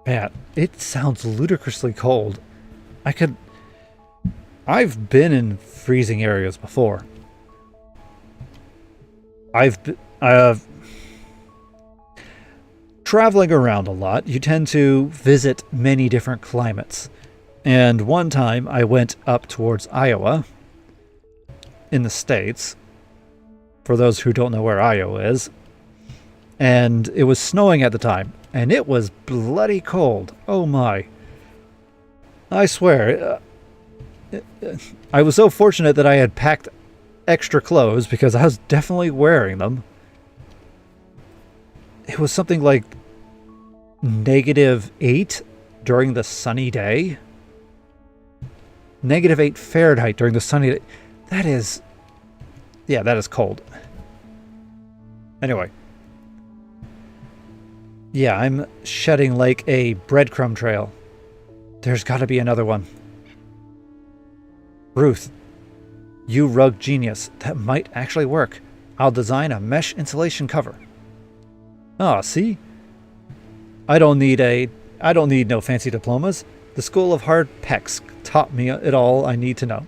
Man, it sounds ludicrously cold. I've been in freezing areas before. Traveling around a lot, you tend to visit many different climates. And one time I went up towards Iowa in the States, for those who don't know where Iowa is, and it was snowing at the time, and it was bloody cold. Oh my. I swear, I was so fortunate that I had packed extra clothes because I was definitely wearing them. It was something like -8 during the sunny day. -8 Fahrenheit during the sunny day. That is cold. Anyway. Yeah, I'm shedding like a breadcrumb trail. There's got to be another one. Ruth, you rug genius. That might actually work. I'll design a mesh insulation cover. Ah, see? I don't need no fancy diplomas. The School of Hard Pecs taught me it all I need to know.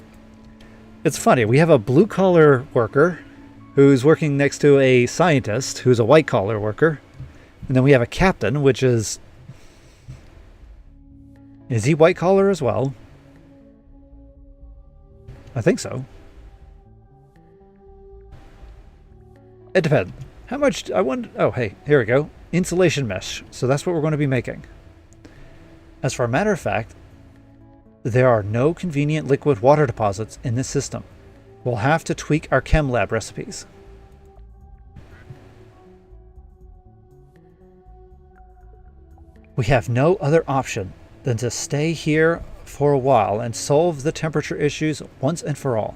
It's funny, we have a blue-collar worker who's working next to a scientist who's a white-collar worker. And then we have a captain, which is... Is he white-collar as well? I think so. It depends. How much... I wonder... Oh, hey, here we go. Insulation mesh. So that's what we're going to be making. As for a matter of fact, there are no convenient liquid water deposits in this system. We'll have to tweak our chem lab recipes. We have no other option than to stay here for a while and solve the temperature issues once and for all.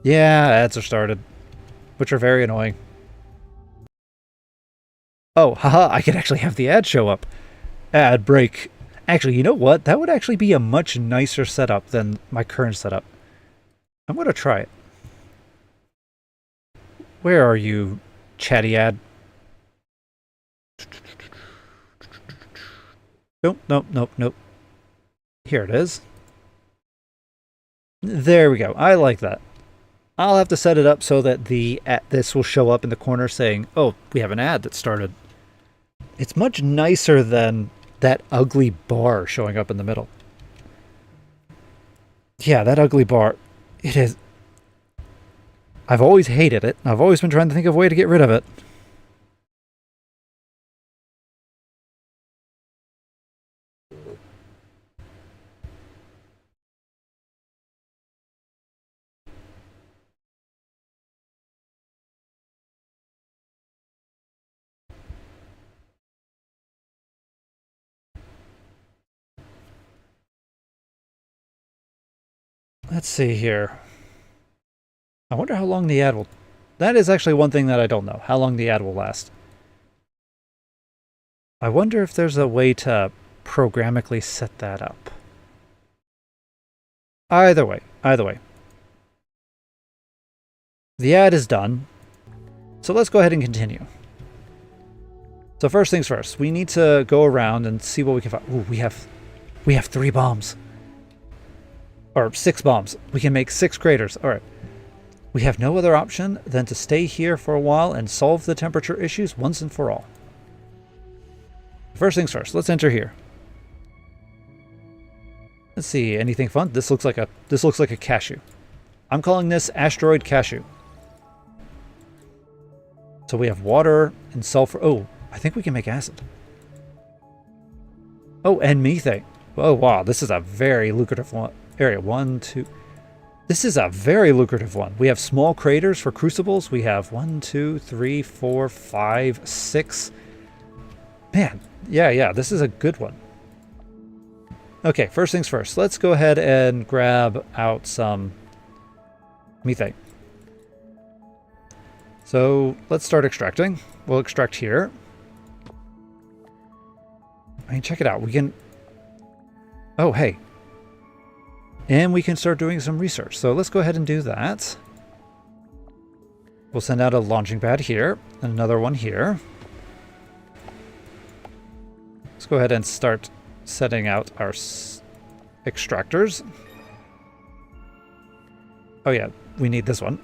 Yeah, ads are started, which are very annoying. Oh, haha, I can actually have the ad show up. Ad break. Actually, you know what? That would actually be a much nicer setup than my current setup. I'm going to try it. Where are you, chatty ad? Nope. Here it is. There we go. I like that. I'll have to set it up so that this will show up in the corner saying, oh, we have an ad that started. It's much nicer than that ugly bar showing up in the middle. Yeah, that ugly bar. It is. I've always hated it. I've always been trying to think of a way to get rid of it. Let's see here. I wonder how long the ad will... That is actually one thing that I don't know. How long the ad will last. I wonder if there's a way to programmatically set that up. Either way. The ad is done. So let's go ahead and continue. So first things first. We need to go around and see what we can find. Ooh, we have 3 bombs. Or 6 bombs. We can make 6 craters. All right. We have no other option than to stay here for a while and solve the temperature issues once and for all. First things first, let's enter here. Let's see, anything fun? This looks like a cashew. I'm calling this asteroid cashew. So we have water and sulfur. Oh, I think we can make acid. Oh, and methane. Oh wow, this is a very lucrative one. Area 1, 2. This is a very lucrative one. We have small craters for crucibles. We have 1, 2, 3, 4, 5, 6. Man, yeah, this is a good one. Okay, first things first. Let's go ahead and grab out some methane. So let's start extracting. We'll extract here. I mean, check it out. We can... Oh, hey. And we can start doing some research. So let's go ahead and do that. We'll send out a launching pad here, and another one here. Let's go ahead and start setting out our extractors. Oh yeah, we need this one.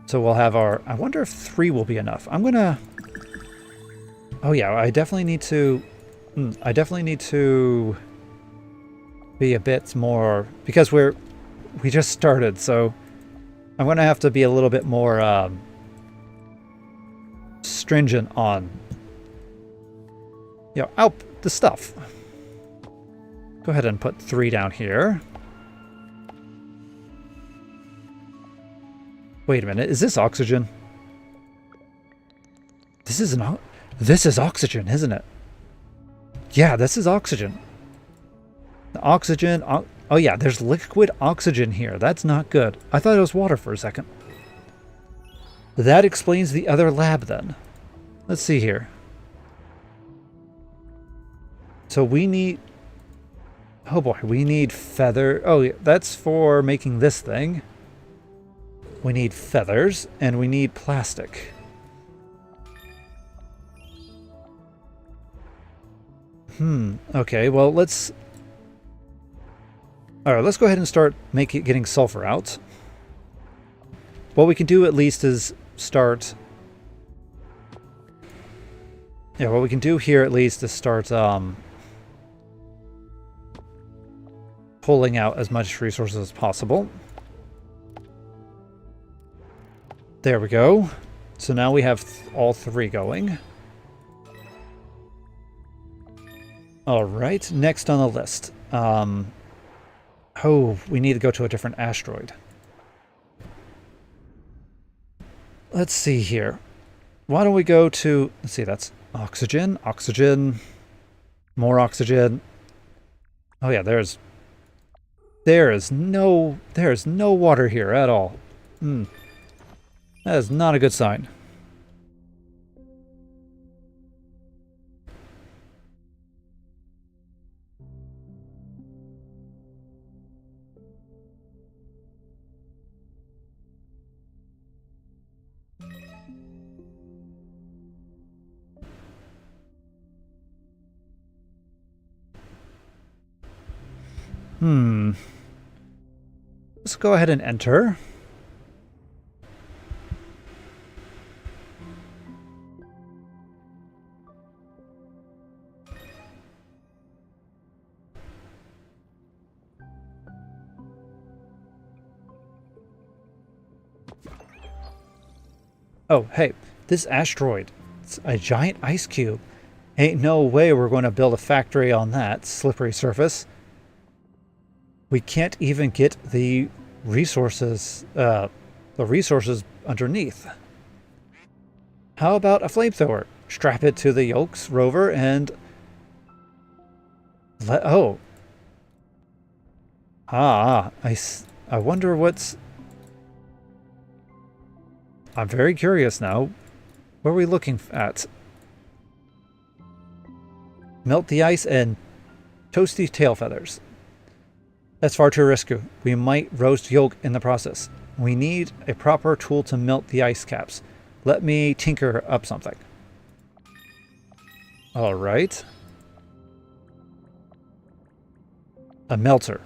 So we'll have our... I wonder if 3 will be enough. I'm gonna... Oh yeah, I definitely need to be a bit more, because we just started, so I'm gonna have to be a little bit more stringent on, you know, out the stuff. Go ahead and put 3 down here. Wait a minute, is this oxygen? This is oxygen, isn't it? Yeah, this is oxygen. The oxygen... Oh yeah, there's liquid oxygen here. That's not good. I thought it was water for a second. That explains the other lab then. Let's see here. So we need... Oh boy, we need feather... Oh, yeah, that's for making this thing. We need feathers, and we need plastic. Okay, well, let's... Alright, let's go ahead and start getting sulfur out. What we can do at least is start... Yeah, what we can do here at least is start pulling out as much resources as possible. There we go. So now we have all 3 going. Alright, next on the list. Oh, we need to go to a different asteroid. Let's see here. Why don't we go to... Let's see, that's oxygen, oxygen, more oxygen. Oh yeah, there is no water here at all. That is not a good sign. Let's go ahead and enter. Oh, hey, this asteroid, it's a giant ice cube. Ain't no way we're going to build a factory on that slippery surface. We can't even get the resources underneath. How about a flamethrower? Strap it to the Yolks rover and I wonder what's... I'm very curious now. What are we looking at? Melt the ice and toasty tail feathers. That's far too risky. We might roast yolk in the process. We need a proper tool to melt the ice caps. Let me tinker up something. All right. A melter.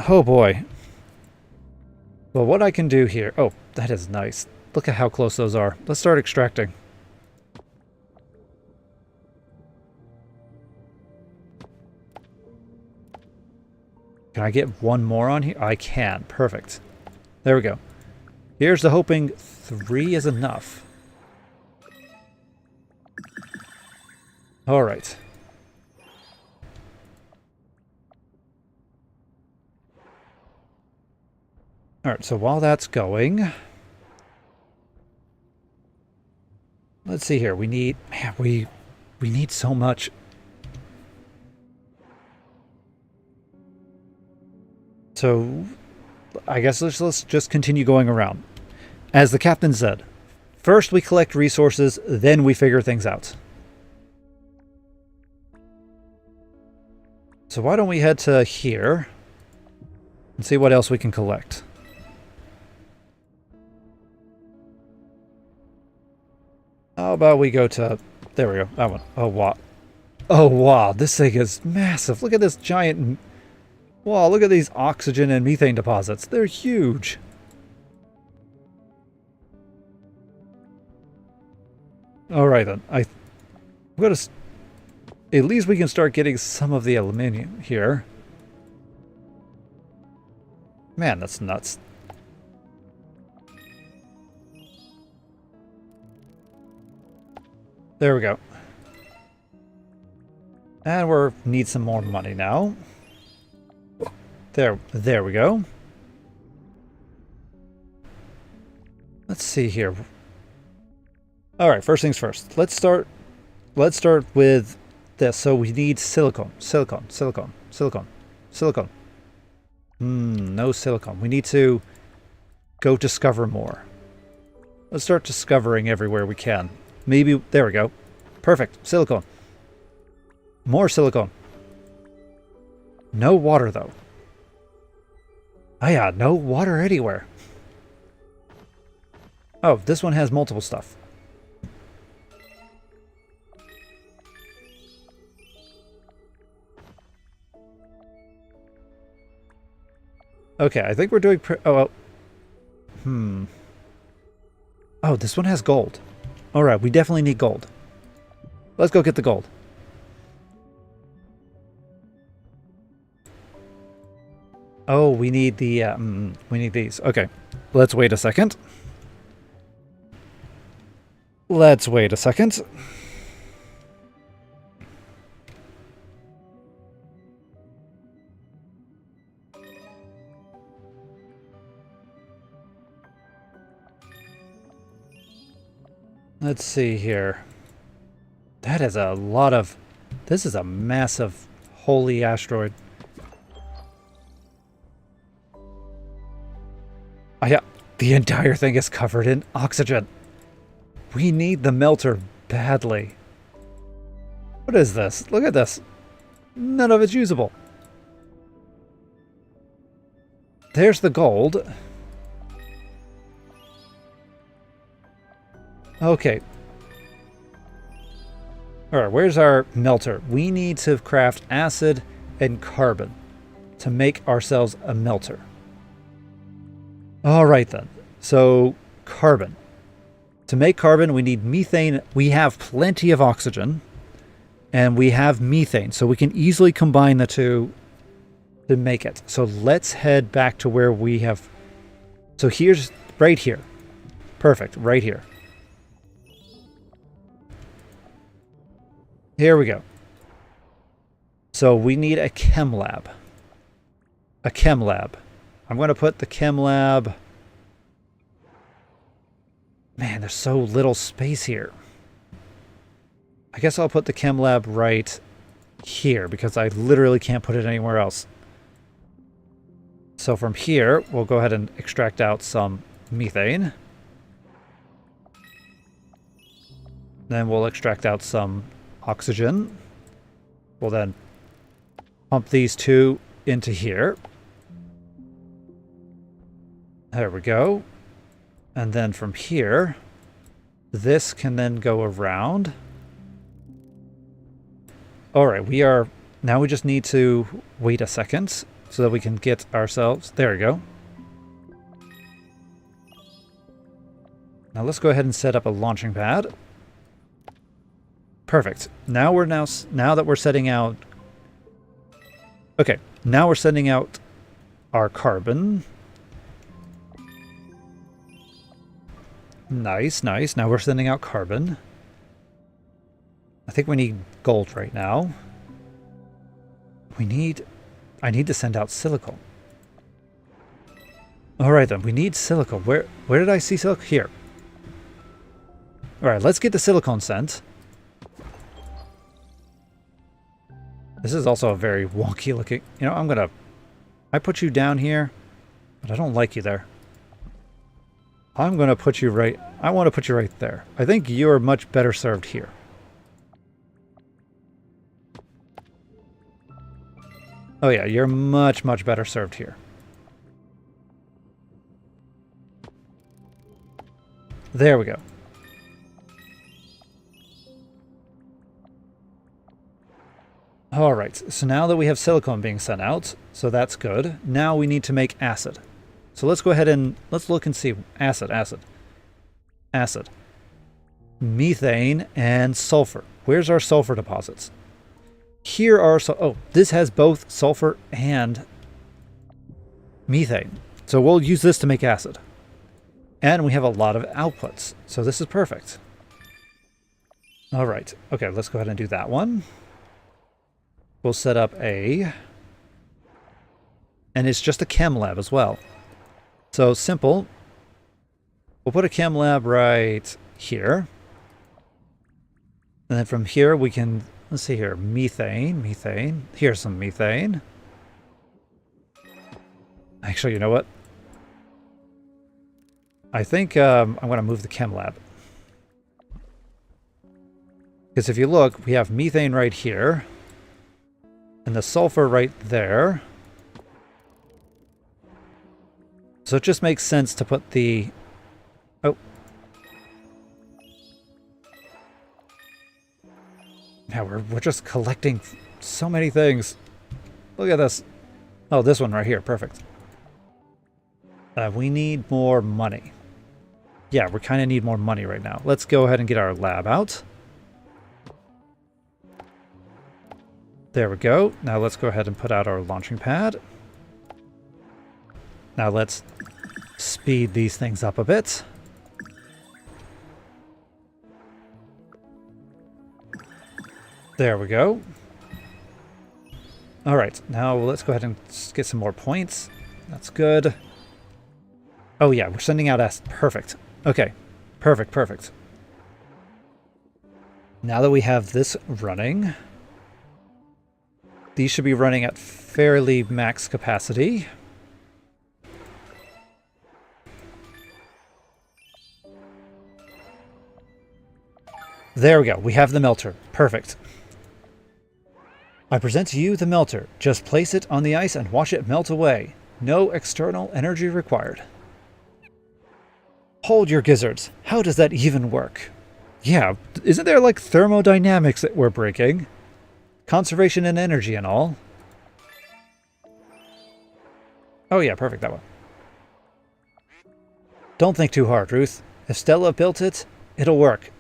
Oh boy. Well, what I can do here... Oh, that is nice. Look at how close those are. Let's start extracting. Can I get one more on here? I can. Perfect. There we go. Here's the hoping 3 is enough. All right. All right, so while that's going, let's see here. We need, man, we need so much. So I guess let's just continue going around. As the captain said, first we collect resources, then we figure things out. So why don't we head to here and see what else we can collect. How about we go to... There we go. That one. Oh, wow. Oh, wow. This thing is massive. Look at this giant... Wow, look at these oxygen and methane deposits. They're huge. All right, then. I'm going to... At least we can start getting some of the aluminium here. Man, that's nuts. There we go. And we need some more money now. There we go. Let's see here. All right, first things first. Let's start with this. So we need silicone. No silicone. We need to go discover more. Let's start discovering everywhere we can. Maybe, there we go. Perfect. Silicone. More silicone. No water, though. Oh yeah, no water anywhere. Oh, this one has multiple stuff. Okay, I think we're doing oh, oh, this one has gold. Alright, we definitely need gold. Let's go get the gold. Oh, we need the, we need these. Okay, let's wait a second. Let's wait a second. Let's see here. That is a lot of... This is a massive holy asteroid. Oh, yeah, the entire thing is covered in oxygen. We need the melter badly. What is this? Look at this. None of it's usable. There's the gold. Okay. Alright, where's our melter? We need to craft acid and carbon to make ourselves a melter. Alright then. So, carbon. To make carbon, we need methane. We have plenty of oxygen. And we have methane. So we can easily combine the two to make it. So let's head back to where we have... So here's... Right here. Perfect. Right here. Here we go. So we need a chem lab. A chem lab. I'm going to put the chem lab... Man, there's so little space here. I guess I'll put the chem lab right here because I literally can't put it anywhere else. So from here, we'll go ahead and extract out some methane. Then we'll extract out some oxygen. We'll then pump these two into here. There we go. And then from here, this can then go around. All right, we are Now we just need to wait a second so that we can get ourselves... There we go. Now let's go ahead and set up a launching pad. Perfect. Now that we're setting out... Okay, now we're sending out our carbon. Nice, nice. Now we're sending out carbon. I think we need gold right now. I need to send out silicon. Alright then, we need silicon. Where did I see silicon? Here. Alright, let's get the silicon sent. This is also a very wonky looking... You know, I put you down here, but I don't like you there. I'm gonna put you right... I want to put you right there. I think you're much better served here. Oh yeah, you're much, much better served here. There we go. Alright, so now that we have silicon being sent out, so that's good. Now we need to make acid. So let's go ahead and let's look and see. Acid. Methane and sulfur. Where's our sulfur deposits? Here are... Oh, this has both sulfur and methane. So we'll use this to make acid. And we have a lot of outputs. So this is perfect. Alright. Okay, let's go ahead and do that one. We'll set up a... And it's just a chem lab as well. So simple. We'll put a chem lab right here. And then from here we can... Let's see here. Methane. Here's some methane. Actually, you know what? I think I'm going to move the chem lab. Because if you look, we have methane right here. And the sulfur right there. So it just makes sense to put the... Oh. Now we're just collecting so many things. Look at this. Oh, this one right here. Perfect. We need more money. Yeah, we kind of need more money right now. Let's go ahead and get our lab out. There we go. Now let's go ahead and put out our launching pad. Now let's speed these things up a bit. There we go. Alright, now let's go ahead and get some more points. That's good. Oh yeah, we're sending out S. Perfect. Okay. Perfect. Now that we have this running, these should be running at fairly max capacity. There we go. We have the melter. Perfect. I present to you the melter. Just place it on the ice and watch it melt away. No external energy required. Hold your gizzards. How does that even work? Yeah, isn't there like thermodynamics that we're breaking? Conservation and energy and all. Oh yeah, perfect, that one. Don't think too hard, Ruth. If Stella built it, it'll work.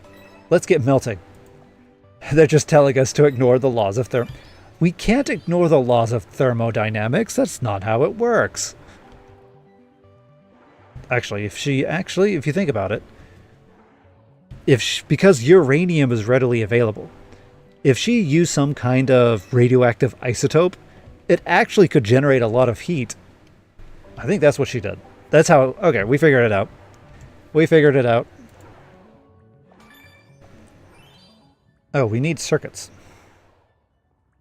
Let's get melting. They're just telling us to ignore the laws of We can't ignore the laws of thermodynamics. That's not how it works. Actually, if you think about it, because uranium is readily available, if she used some kind of radioactive isotope, it actually could generate a lot of heat. I think that's what she did. That's how... Okay, we figured it out. Oh, we need circuits.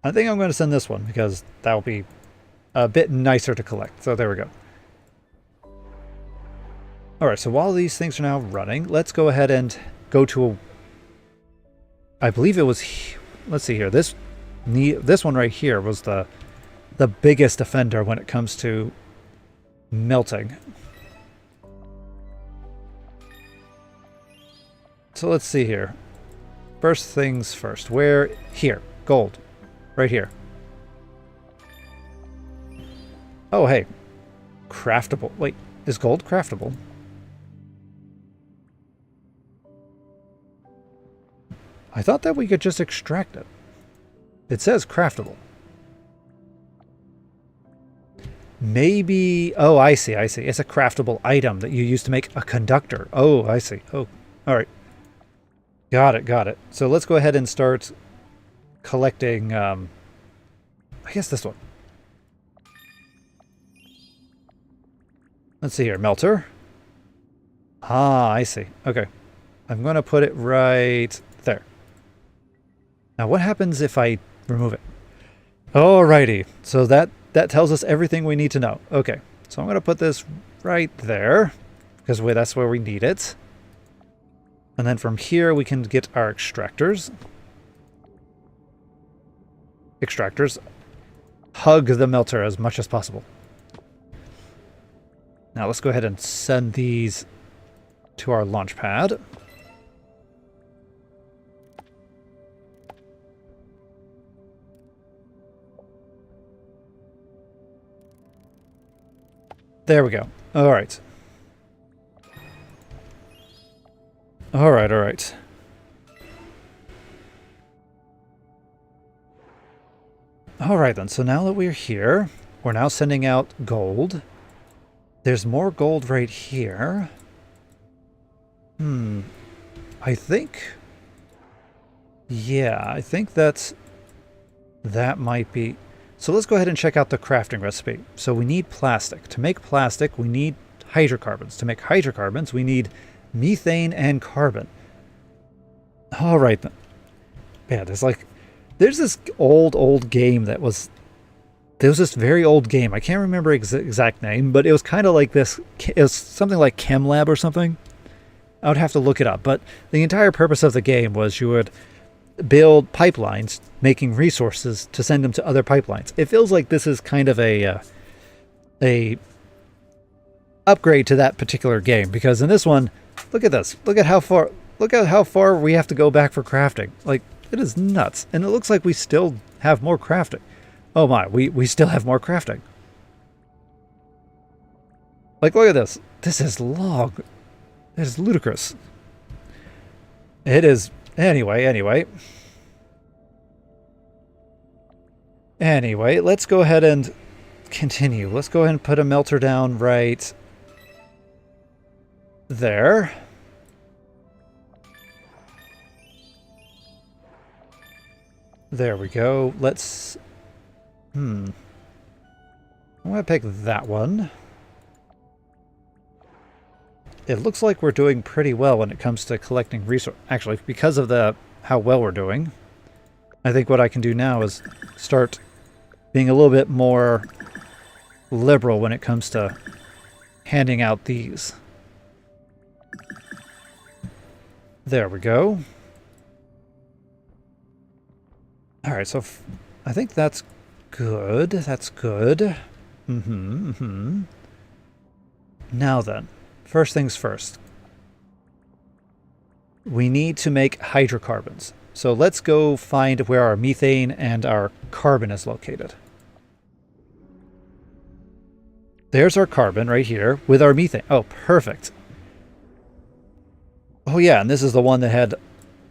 I think I'm going to send this one because that will be a bit nicer to collect. So there we go. Alright, so while these things are now running, let's go ahead and go to a... I believe it was... Let's see here. This one right here was the biggest offender when it comes to melting. So let's see here. First things first. Where? Here. Gold. Right here. Oh, hey. Craftable. Wait, is gold craftable? I thought that we could just extract it. It says craftable. Maybe... Oh, I see, I see. It's a craftable item that you use to make a conductor. Oh, I see. Oh, all right. Got it, got it. So let's go ahead and start collecting... I guess this one. Let's see here. Melter. Ah, I see. Okay. I'm going to put it right there. Now, what happens if I remove it? Alrighty. So that tells us everything we need to know. Okay. So I'm going to put this right there because that's where we need it. And then from here, we can get our extractors. Extractors. Hug the melter as much as possible. Now let's go ahead and send these to our launch pad. There we go. All right. All right, all right. All right then, so now that we're here, we're now sending out gold. There's more gold right here. I think... Yeah, I think that might be... So let's go ahead and check out the crafting recipe. So we need plastic. To make plastic, we need hydrocarbons. To make hydrocarbons, we need methane and carbon. All right then. Yeah, there's this old game that was... There was this very old game. I can't remember exact name, but it was kind of like this. It was something like ChemLab or something. I would have to look it up. But the entire purpose of the game was you would build pipelines, making resources to send them to other pipelines. It feels like this is kind of a upgrade to that particular game, because in this one, look at this. Look at how far we have to go back for crafting. Like, it is nuts. And it looks like we still have more crafting. Oh my, we still have more crafting. Like, look at this. This is long. It is ludicrous. It is. Anyway, let's go ahead and continue. Let's go ahead and put a melter down right there. There we go. Let's... I'm going to pick that one. It looks like we're doing pretty well when it comes to collecting resources. Actually, because of how well we're doing, I think what I can do now is start being a little bit more liberal when it comes to handing out these. There we go. All right, so I think that's good. That's good. Now then, first things first. We need to make hydrocarbons. So let's go find where our methane and our carbon is located. There's our carbon right here with our methane. Oh, perfect. Oh yeah, and this is the one that had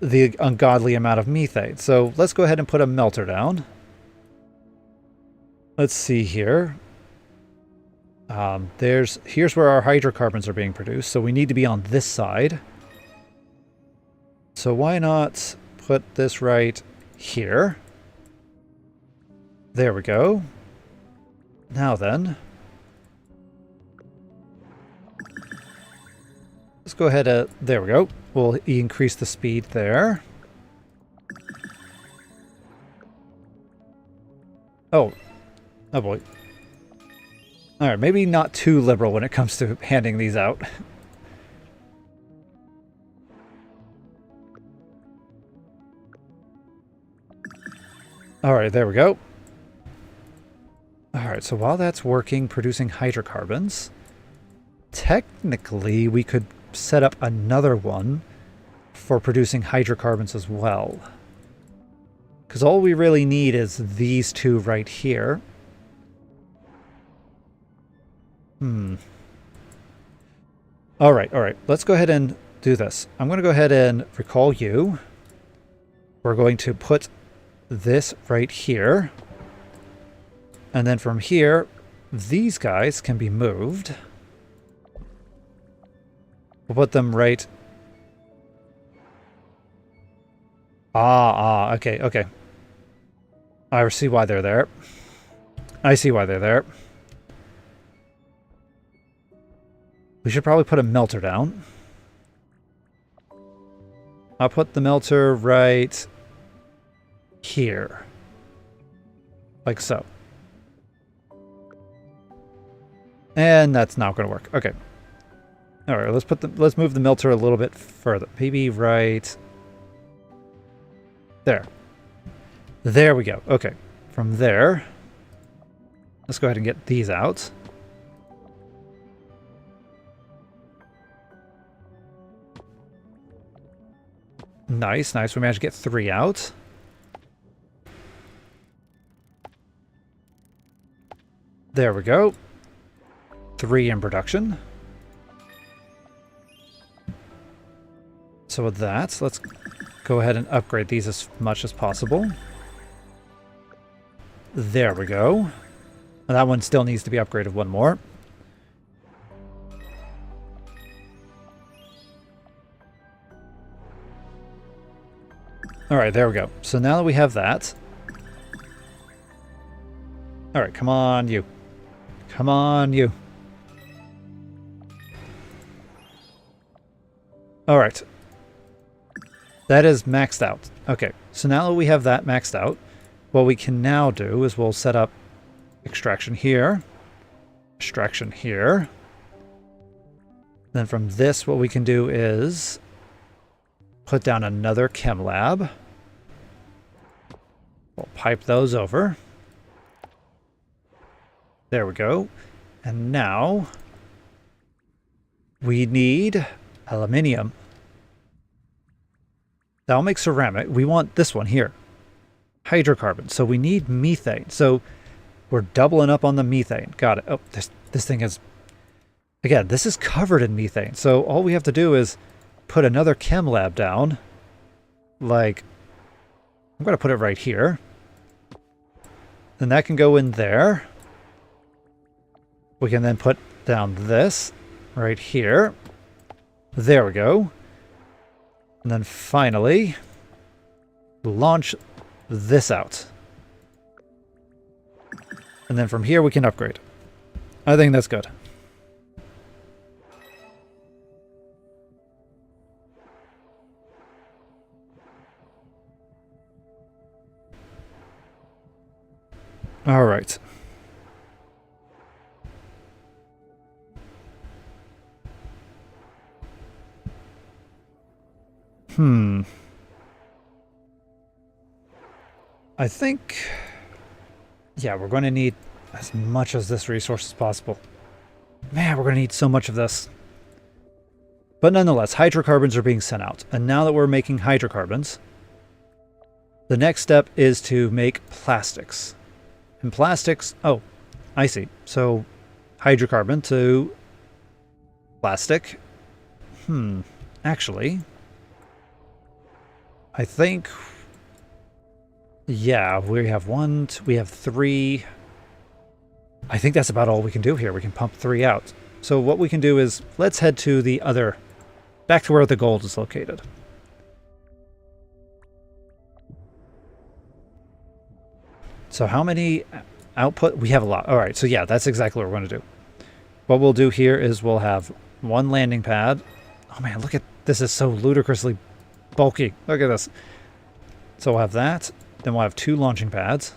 the ungodly amount of methane. So let's go ahead and put a melter down. Let's see here. Here's where our hydrocarbons are being produced. So we need to be on this side. So why not put this right here? There we go. Now then, let's go ahead. There we go. We'll increase the speed there. Oh boy. All right, maybe not too liberal when it comes to handing these out. All right, there we go. All right, so while that's working, producing hydrocarbons, technically we could set up another one for producing hydrocarbons as well. Because all we really need is these two right here. All right. Let's go ahead and do this. I'm going to go ahead and recall you. We're going to put this right here. And then from here, these guys can be moved. We'll put them right... okay. I see why they're there. I see why they're there. We should probably put a melter down. I'll put the melter right here. Like so. And that's not going to work. Okay. All right, let's move the melter a little bit further. Maybe right there. There we go. Okay. From there, let's go ahead and get these out. Nice. We managed to get 3 out. There we go. 3 in production. So with that, let's go ahead and upgrade these as much as possible. There we go. And that one still needs to be upgraded one more. Alright, there we go. So now that we have that... Alright, come on, you. Come on, you. Alright. That is maxed out. Okay, so now that we have that maxed out, what we can now do is we'll set up extraction here. Extraction here. Then from this, what we can do is... put down another chem lab. We'll pipe those over. There we go. And now we need aluminium. That'll make ceramic. We want this one here. Hydrocarbon. So we need methane. So we're doubling up on the methane. Got it. Oh, this thing is... Again, this is covered in methane. So all we have to do is put another chem lab down. Like, I'm going to put it right here. Then that can go in there. We can then put down this right here. There we go. And then finally, launch this out. And then from here we can upgrade. I think that's good. All right. I think, yeah, we're going to need as much of this resource as possible. Man, we're going to need so much of this. But nonetheless, hydrocarbons are being sent out. And now that we're making hydrocarbons, the next step is to make plastics. And plastics, oh, I see. So hydrocarbon to plastic. Actually, I think, yeah, we have we have 3. I think that's about all we can do here. We can pump 3 out. So what we can do is, let's head to the other, back to where the gold is located. So how many output? We have a lot. All right, so yeah, that's exactly what we're going to do. What we'll do here is we'll have 1 landing pad. Oh man, look at this, is so ludicrously bulky. Look at this. So we'll have that. Then we'll have 2 launching pads.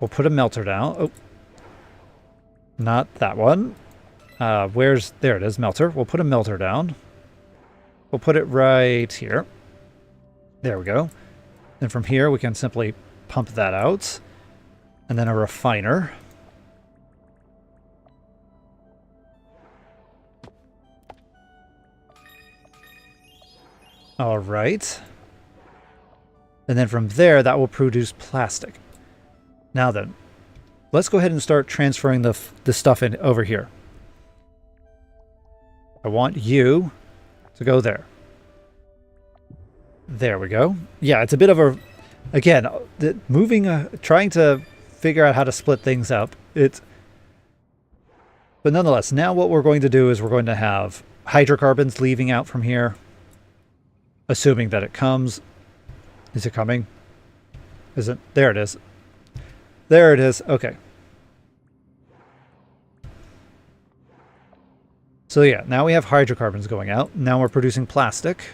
We'll put a melter down. Oh, not that one. There it is, melter. We'll put a melter down. We'll put it right here. There we go. Then from here, we can simply pump that out. And then a refiner. All right. And then from there, that will produce plastic. Now then, let's go ahead and start transferring the stuff in over here. I want you to go there. There we go. Yeah, it's a bit of a... Again, trying to figure out how to split things up. But nonetheless, now what we're going to do is we're going to have hydrocarbons leaving out from here. Assuming that it comes. Is it coming? Isn't? There it is. There it is. Okay. So yeah, now we have hydrocarbons going out. Now we're producing plastic.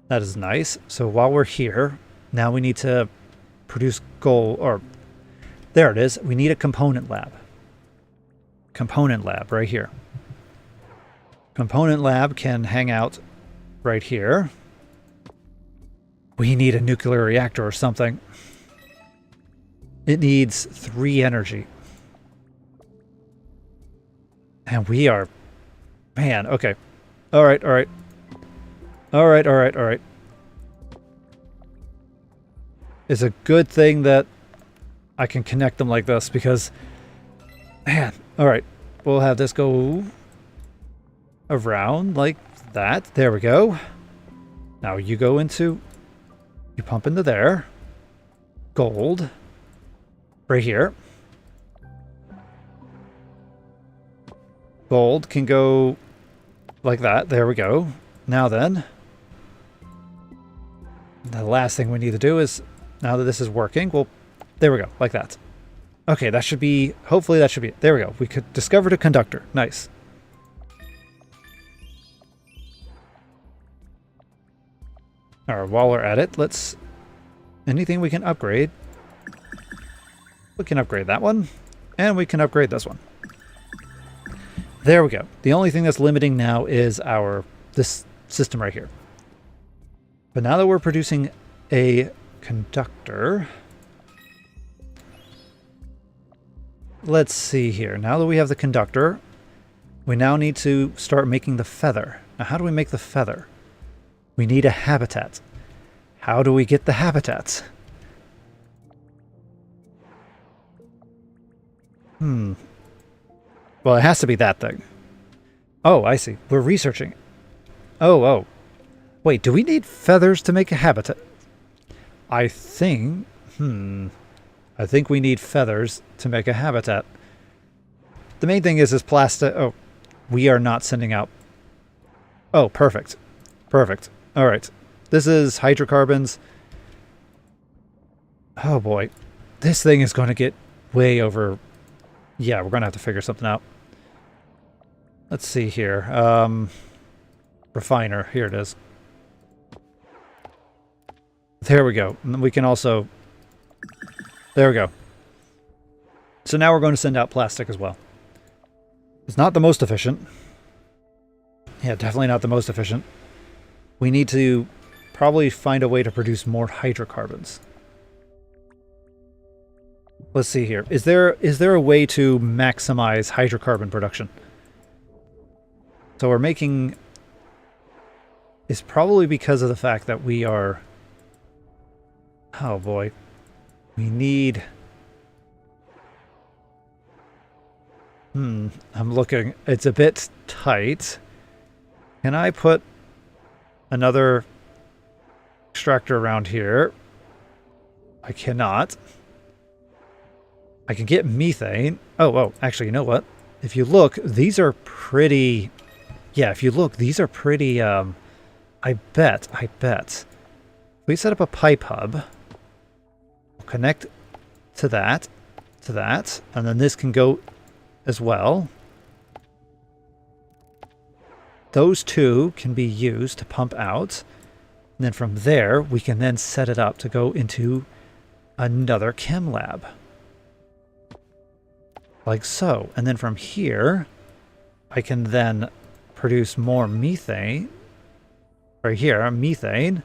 That is nice. So while we're here, now we need to produce gold, or there it is. We need a component lab. Component lab right here. Component lab can hang out right here. We need a nuclear reactor or something. It needs 3 energy. And we are... Man, okay. Alright, alright. Alright, alright, alright. It's a good thing that I can connect them like this because... Man, alright. We'll have this go around like that. There we go. Now you go into... You pump into there. Gold. Right here. Gold can go like that. There we go. Now then, the last thing we need to do is, now that this is working, well, there we go, like that. Okay, that should be, hopefully that should be it. There we go. We could discovered a conductor. Nice. All right, while we're at it, anything we can upgrade. We can upgrade that one, and we can upgrade this one. There we go. The only thing that's limiting now is this system right here. But now that we're producing a conductor, let's see here. Now that we have the conductor, we now need to start making the feather. Now, how do we make the feather? We need a habitat. How do we get the habitats? Well, it has to be that thing. Oh, I see. We're researching. Oh. Wait, do we need feathers to make a habitat? I think we need feathers to make a habitat. The main thing is plastic. Oh, we are not sending out. Oh, perfect. Perfect. All right. This is hydrocarbons. Oh boy. This thing is going to get way over. Yeah, we're going to have to figure something out. Let's see here. Refiner. Here it is. There we go. And we can also... There we go. So now we're going to send out plastic as well. It's not the most efficient. Yeah, definitely not the most efficient. We need to probably find a way to produce more hydrocarbons. Let's see here. Is there a way to maximize hydrocarbon production? So we're making... It's probably because of the fact that we are... Oh boy. We need... I'm looking. It's a bit tight. Can I put another extractor around here? I cannot. I can get methane. Oh, actually, you know what? If you look, these are pretty... Yeah, if you look, these are pretty... I bet. We set up a pipe hub. We'll connect to that, and then this can go as well. Those two can be used to pump out. And then from there, we can then set it up to go into another chem lab. Like so. And then from here, I can then produce more methane. Right here, methane.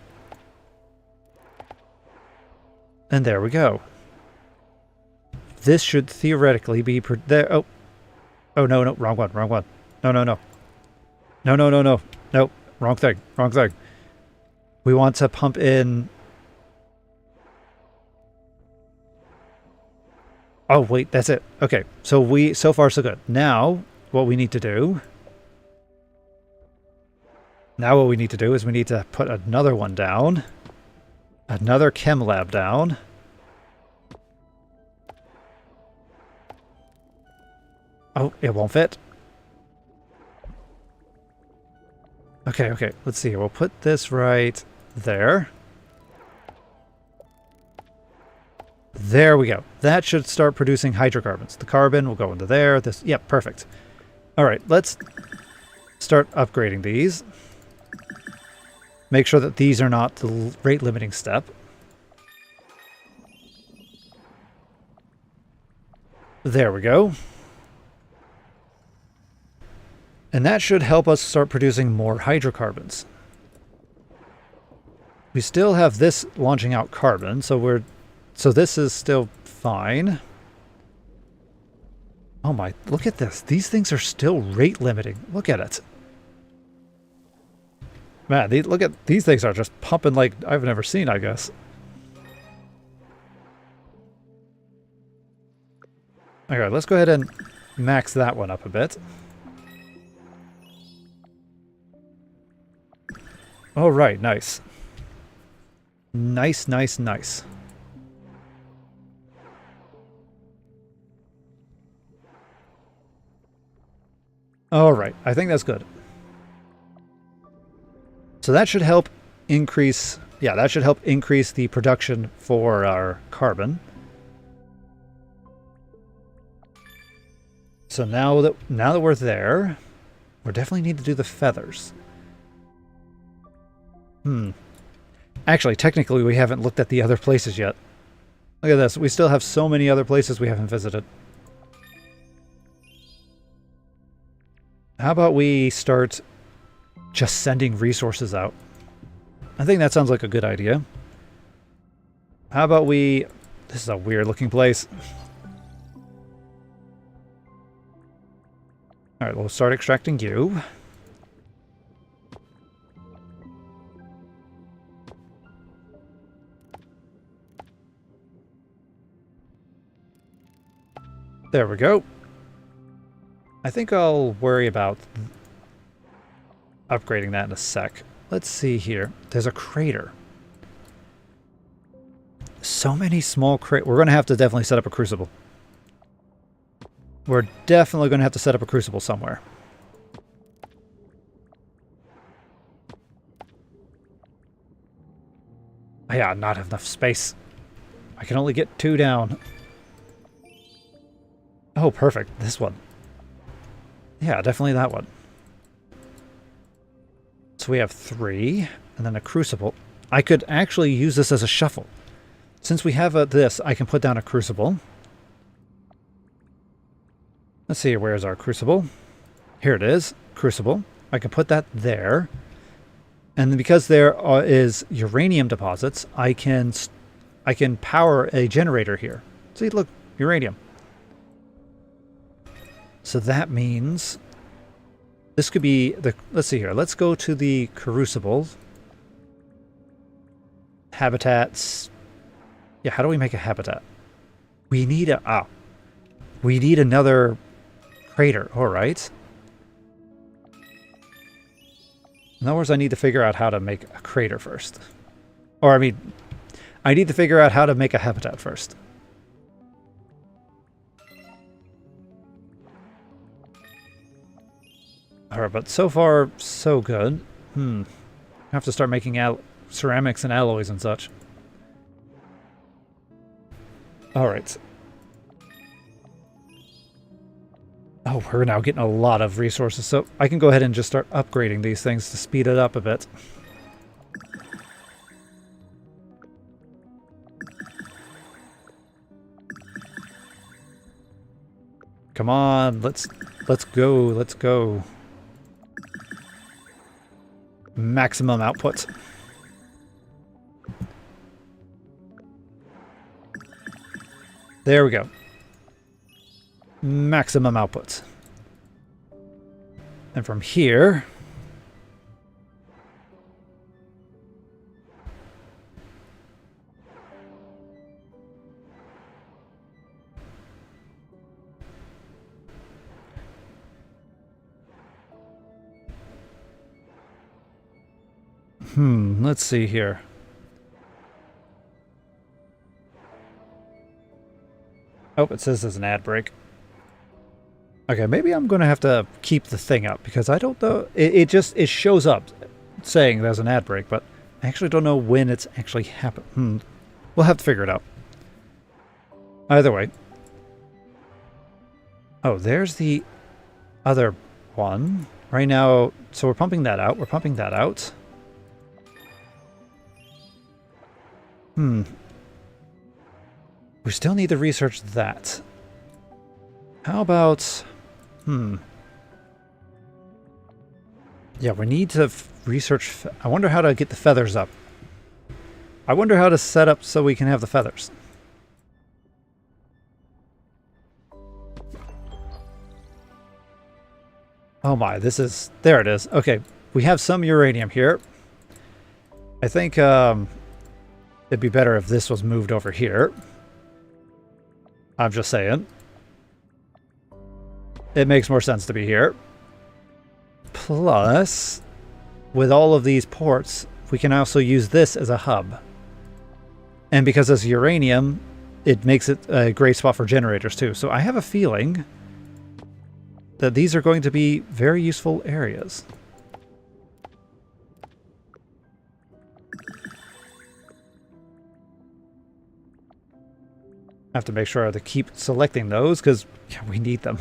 And there we go. This should theoretically be there. Oh, no, wrong one. No. Nope, wrong thing. We want to pump in... Oh, wait, that's it. Okay, so far so good. Now, what we need to do Now what we need to do is we need to put another one down. Another chem lab down. Oh, it won't fit. Okay, okay. Let's see here. We'll put this right there. There we go. That should start producing hydrocarbons. The carbon will go into there. This, yep, perfect. All right, let's start upgrading these. Make sure that these are not the rate limiting step. There we go. And that should help us start producing more hydrocarbons. We still have this launching out carbon, so this is still fine. Oh my, look at this. These things are still rate limiting. Look at it. Man, look at these things are just pumping like I've never seen, I guess. Okay, let's go ahead and max that one up a bit. All right, nice. Nice, nice, nice. All right, I think that's good. So that should help increase, yeah, that should help increase the production for our carbon. So now that we're there, we definitely need to do the feathers. Actually, technically, we haven't looked at the other places yet. Look at this. We still have so many other places we haven't visited. How about we start just sending resources out? I think that sounds like a good idea. How about we... This is a weird looking place. Alright, we'll start extracting you. There we go. I think I'll worry about upgrading that in a sec. Let's see here. There's a crater. So many small craters. We're going to have to definitely set up a crucible. We're definitely going to have to set up a crucible somewhere. Oh, yeah, not enough space. I can only get 2 down. Oh, perfect. This one. Yeah, definitely that one. So we have 3, and then a crucible. I could actually use this as a shuffle. Since we have this, I can put down a crucible. Let's see, where's our crucible? Here it is, crucible. I can put that there. And then because there is uranium deposits, I can power a generator here. See, look, uranium. So that means this could be the, let's see here. Let's go to the crucible. Habitats. Yeah, how do we make a habitat? We need we need another crater. All right. In other words, I need to figure out how to make a crater first. Or, I mean, I need to figure out how to make a habitat first. Alright, but so far, so good. I have to start making ceramics and alloys and such. Alright. Oh, we're now getting a lot of resources, so I can go ahead and just start upgrading these things to speed it up a bit. Come on, let's go, let's go. Maximum output. There we go. Maximum output. And from here... Let's see here. Oh, it says there's an ad break. Okay, maybe I'm going to have to keep the thing up because I don't know. It shows up saying there's an ad break, but I actually don't know when it's actually happened. We'll have to figure it out. Either way. Oh, there's the other one. Right now, so we're pumping that out. We're pumping that out. We still need to research that. How about... Yeah, we need to research... I wonder how to get the feathers up. I wonder how to set up so we can have the feathers. Oh my, this is... There it is. Okay, we have some uranium here. I think it'd be better if this was moved over here. I'm just saying. It makes more sense to be here. Plus, with all of these ports, we can also use this as a hub. And because it's uranium, it makes it a great spot for generators too. So I have a feeling that these are going to be very useful areas. I have to make sure to keep selecting those because yeah, we need them.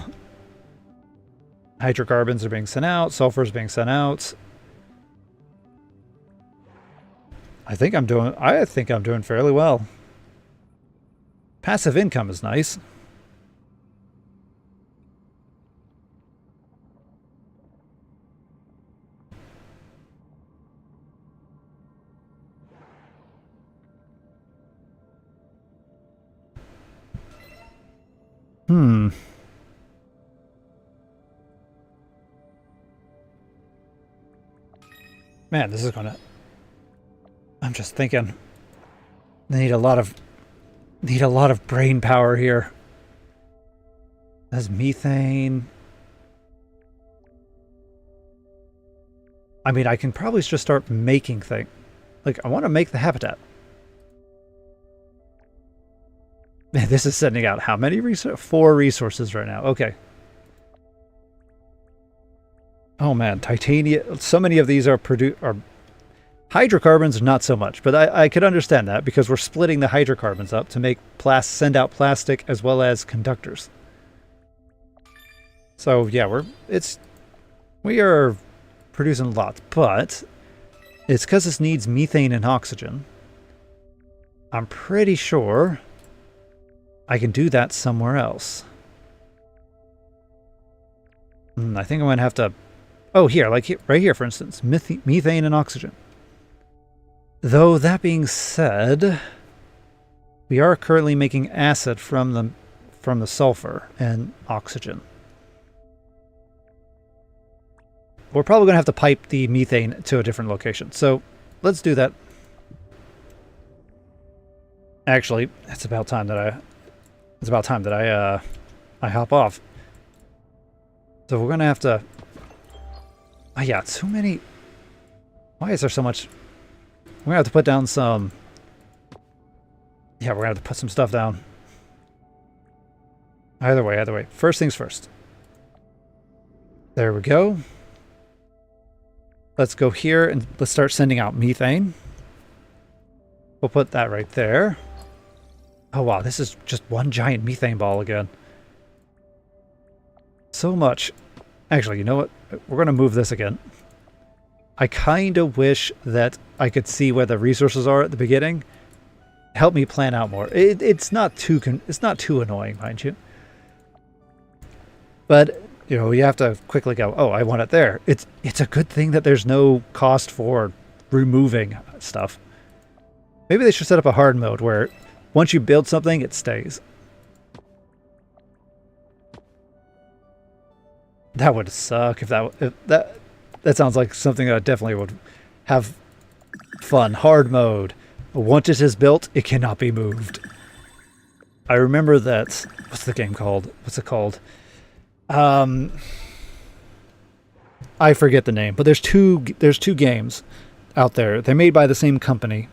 Hydrocarbons are being sent out. Sulfur is being sent out. I think I'm doing fairly well. Passive income is nice. Man, this is gonna... I'm just thinking. They need a lot of brain power here. That's methane. I mean, I can probably just start making things. Like, I want to make the habitat. Man, this is sending out how many resources? 4 resources right now. Okay. Oh man, titanium. So many of these are hydrocarbons, not so much. But I could understand that because we're splitting the hydrocarbons up to make send out plastic as well as conductors. So yeah, we are producing lots, but it's because this needs methane and oxygen. I'm pretty sure I can do that somewhere else. I think I'm going to have to... Oh, here, like right here, for instance. Methane and oxygen. Though, that being said, we are currently making acid from the sulfur and oxygen. We're probably going to have to pipe the methane to a different location. So, let's do that. Actually, it's about time that I hop off. So we're gonna have to... Oh yeah, too many... Why is there so much... We're gonna have to put down some... Yeah, we're gonna have to put some stuff down. Either way. First things first. There we go. Let's go here and let's start sending out methane. We'll put that right there. Oh wow, this is just one giant methane ball again. So much. Actually, you know what? We're going to move this again. I kind of wish that I could see where the resources are at the beginning. Help me plan out more. It's not too annoying, mind you. But, you know, you have to quickly go, oh, I want it there. It's a good thing that there's no cost for removing stuff. Maybe they should set up a hard mode where once you build something, it stays. That would suck if that sounds like something that definitely would have fun. Hard mode. Once it is built, it cannot be moved. I remember that... What's the game called? What's it called? I forget the name, but there's two games out there. They're made by the same company.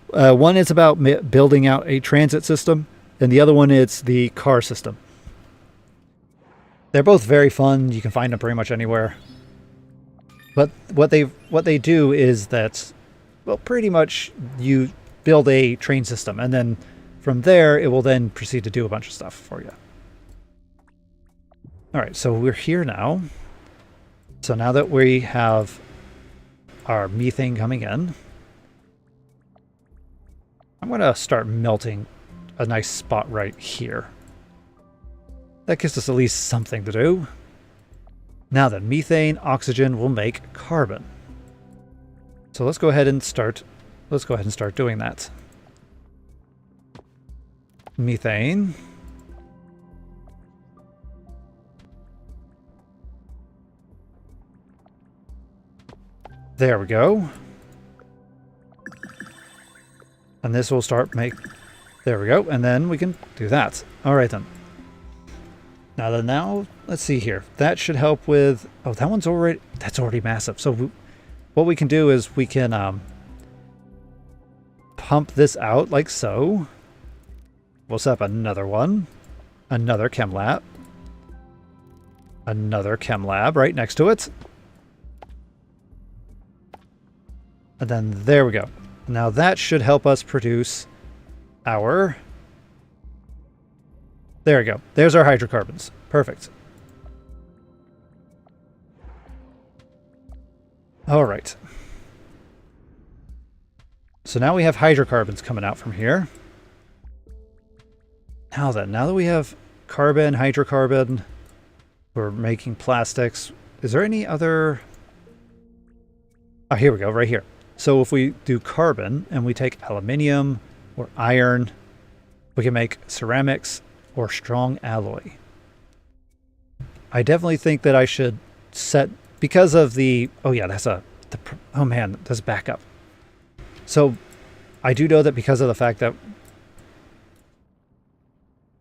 One is about building out a transit system, and the other one is the car system. They're both very fun. You can find them pretty much anywhere. But what they do is that, well, pretty much you build a train system, and then from there it will then proceed to do a bunch of stuff for you. All right, so we're here now. So now that we have our methane coming in, I'm going to start melting a nice spot right here. That gives us at least something to do. Now then, methane, oxygen will make carbon. So let's go ahead and start doing that. Methane. There we go. And this will start there we go. And then we can do that. All right then. Now, let's see here. That should help with, oh, that's already massive. So what we can do is we can pump this out like so. We'll set up another one, another chem lab right next to it. And then there we go. Now that should help us produce our... There we go. There's our hydrocarbons. Perfect. All right. So now we have hydrocarbons coming out from here. Now that we have carbon, hydrocarbon, we're making plastics. Is there any other... Oh, here we go, right here. So if we do carbon and we take aluminium or iron, we can make ceramics or strong alloy. I definitely think that I should set, because of the, oh yeah, oh man, that's backup. So I do know that because of the fact that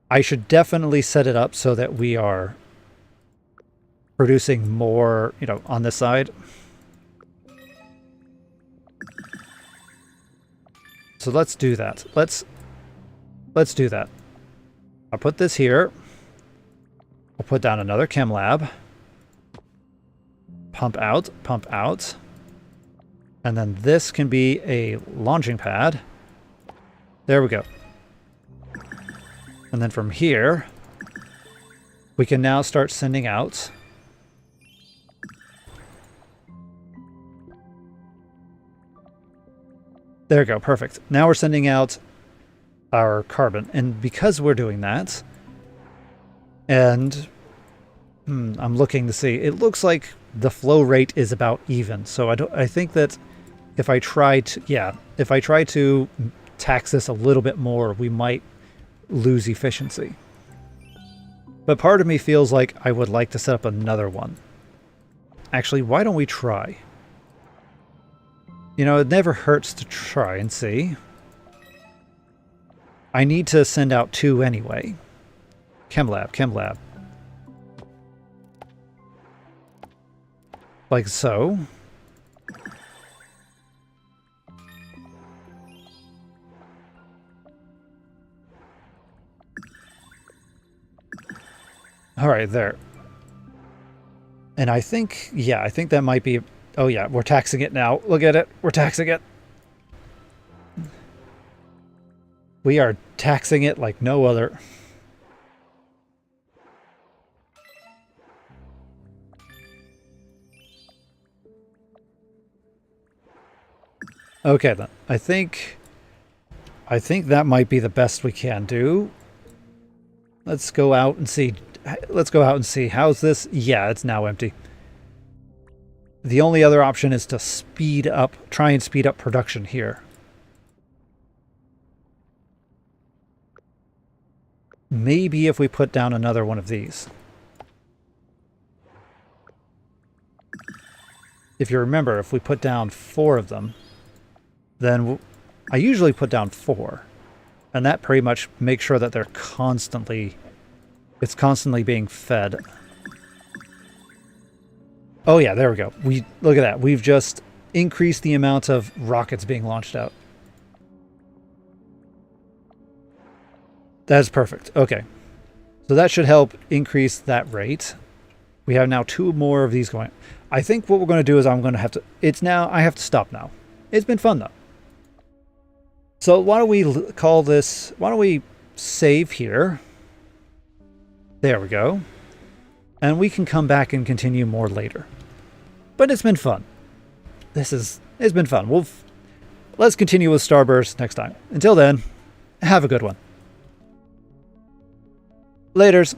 I should definitely set it up so that we are producing more, on this side. So let's do that. Let's do that. I'll put this here. We'll put down another chem lab. Pump out. And then this can be a launching pad. There we go. And then from here, we can now start sending out there we go, perfect. Now we're sending out our carbon. And because we're doing that, and I'm looking to see, it looks like the flow rate is about even. So I think that if I try to tax this a little bit more, we might lose efficiency. But part of me feels like I would like to set up another one. Actually, why don't we try? It never hurts to try and see. I need to send out 2 anyway. Chem lab. Like so. All right, there. And I think that might be... Oh yeah, we're taxing it now. Look at it. We're taxing it. We are taxing it like no other. Okay then. I think that might be the best we can do. Let's go out and see. How's this? Yeah, it's now empty. The only other option is to try and speed up production here. Maybe if we put down another one of these. If you remember, if we put down 4 of them, then I usually put down 4. And that pretty much makes sure that it's constantly being fed. Oh yeah, there we go. Look at that. We've just increase the amount of rockets being launched out. That's perfect. Okay. So that should help increase that rate. We have now 2 more of these going. I think what we're going to do is I'm going to have to... I have to stop now. It's been fun, though. So why don't we call this... Why don't we save here? There we go. And we can come back and continue more later. But it's been fun. It's been fun. Let's continue with Starburst next time. Until then, have a good one. Laters.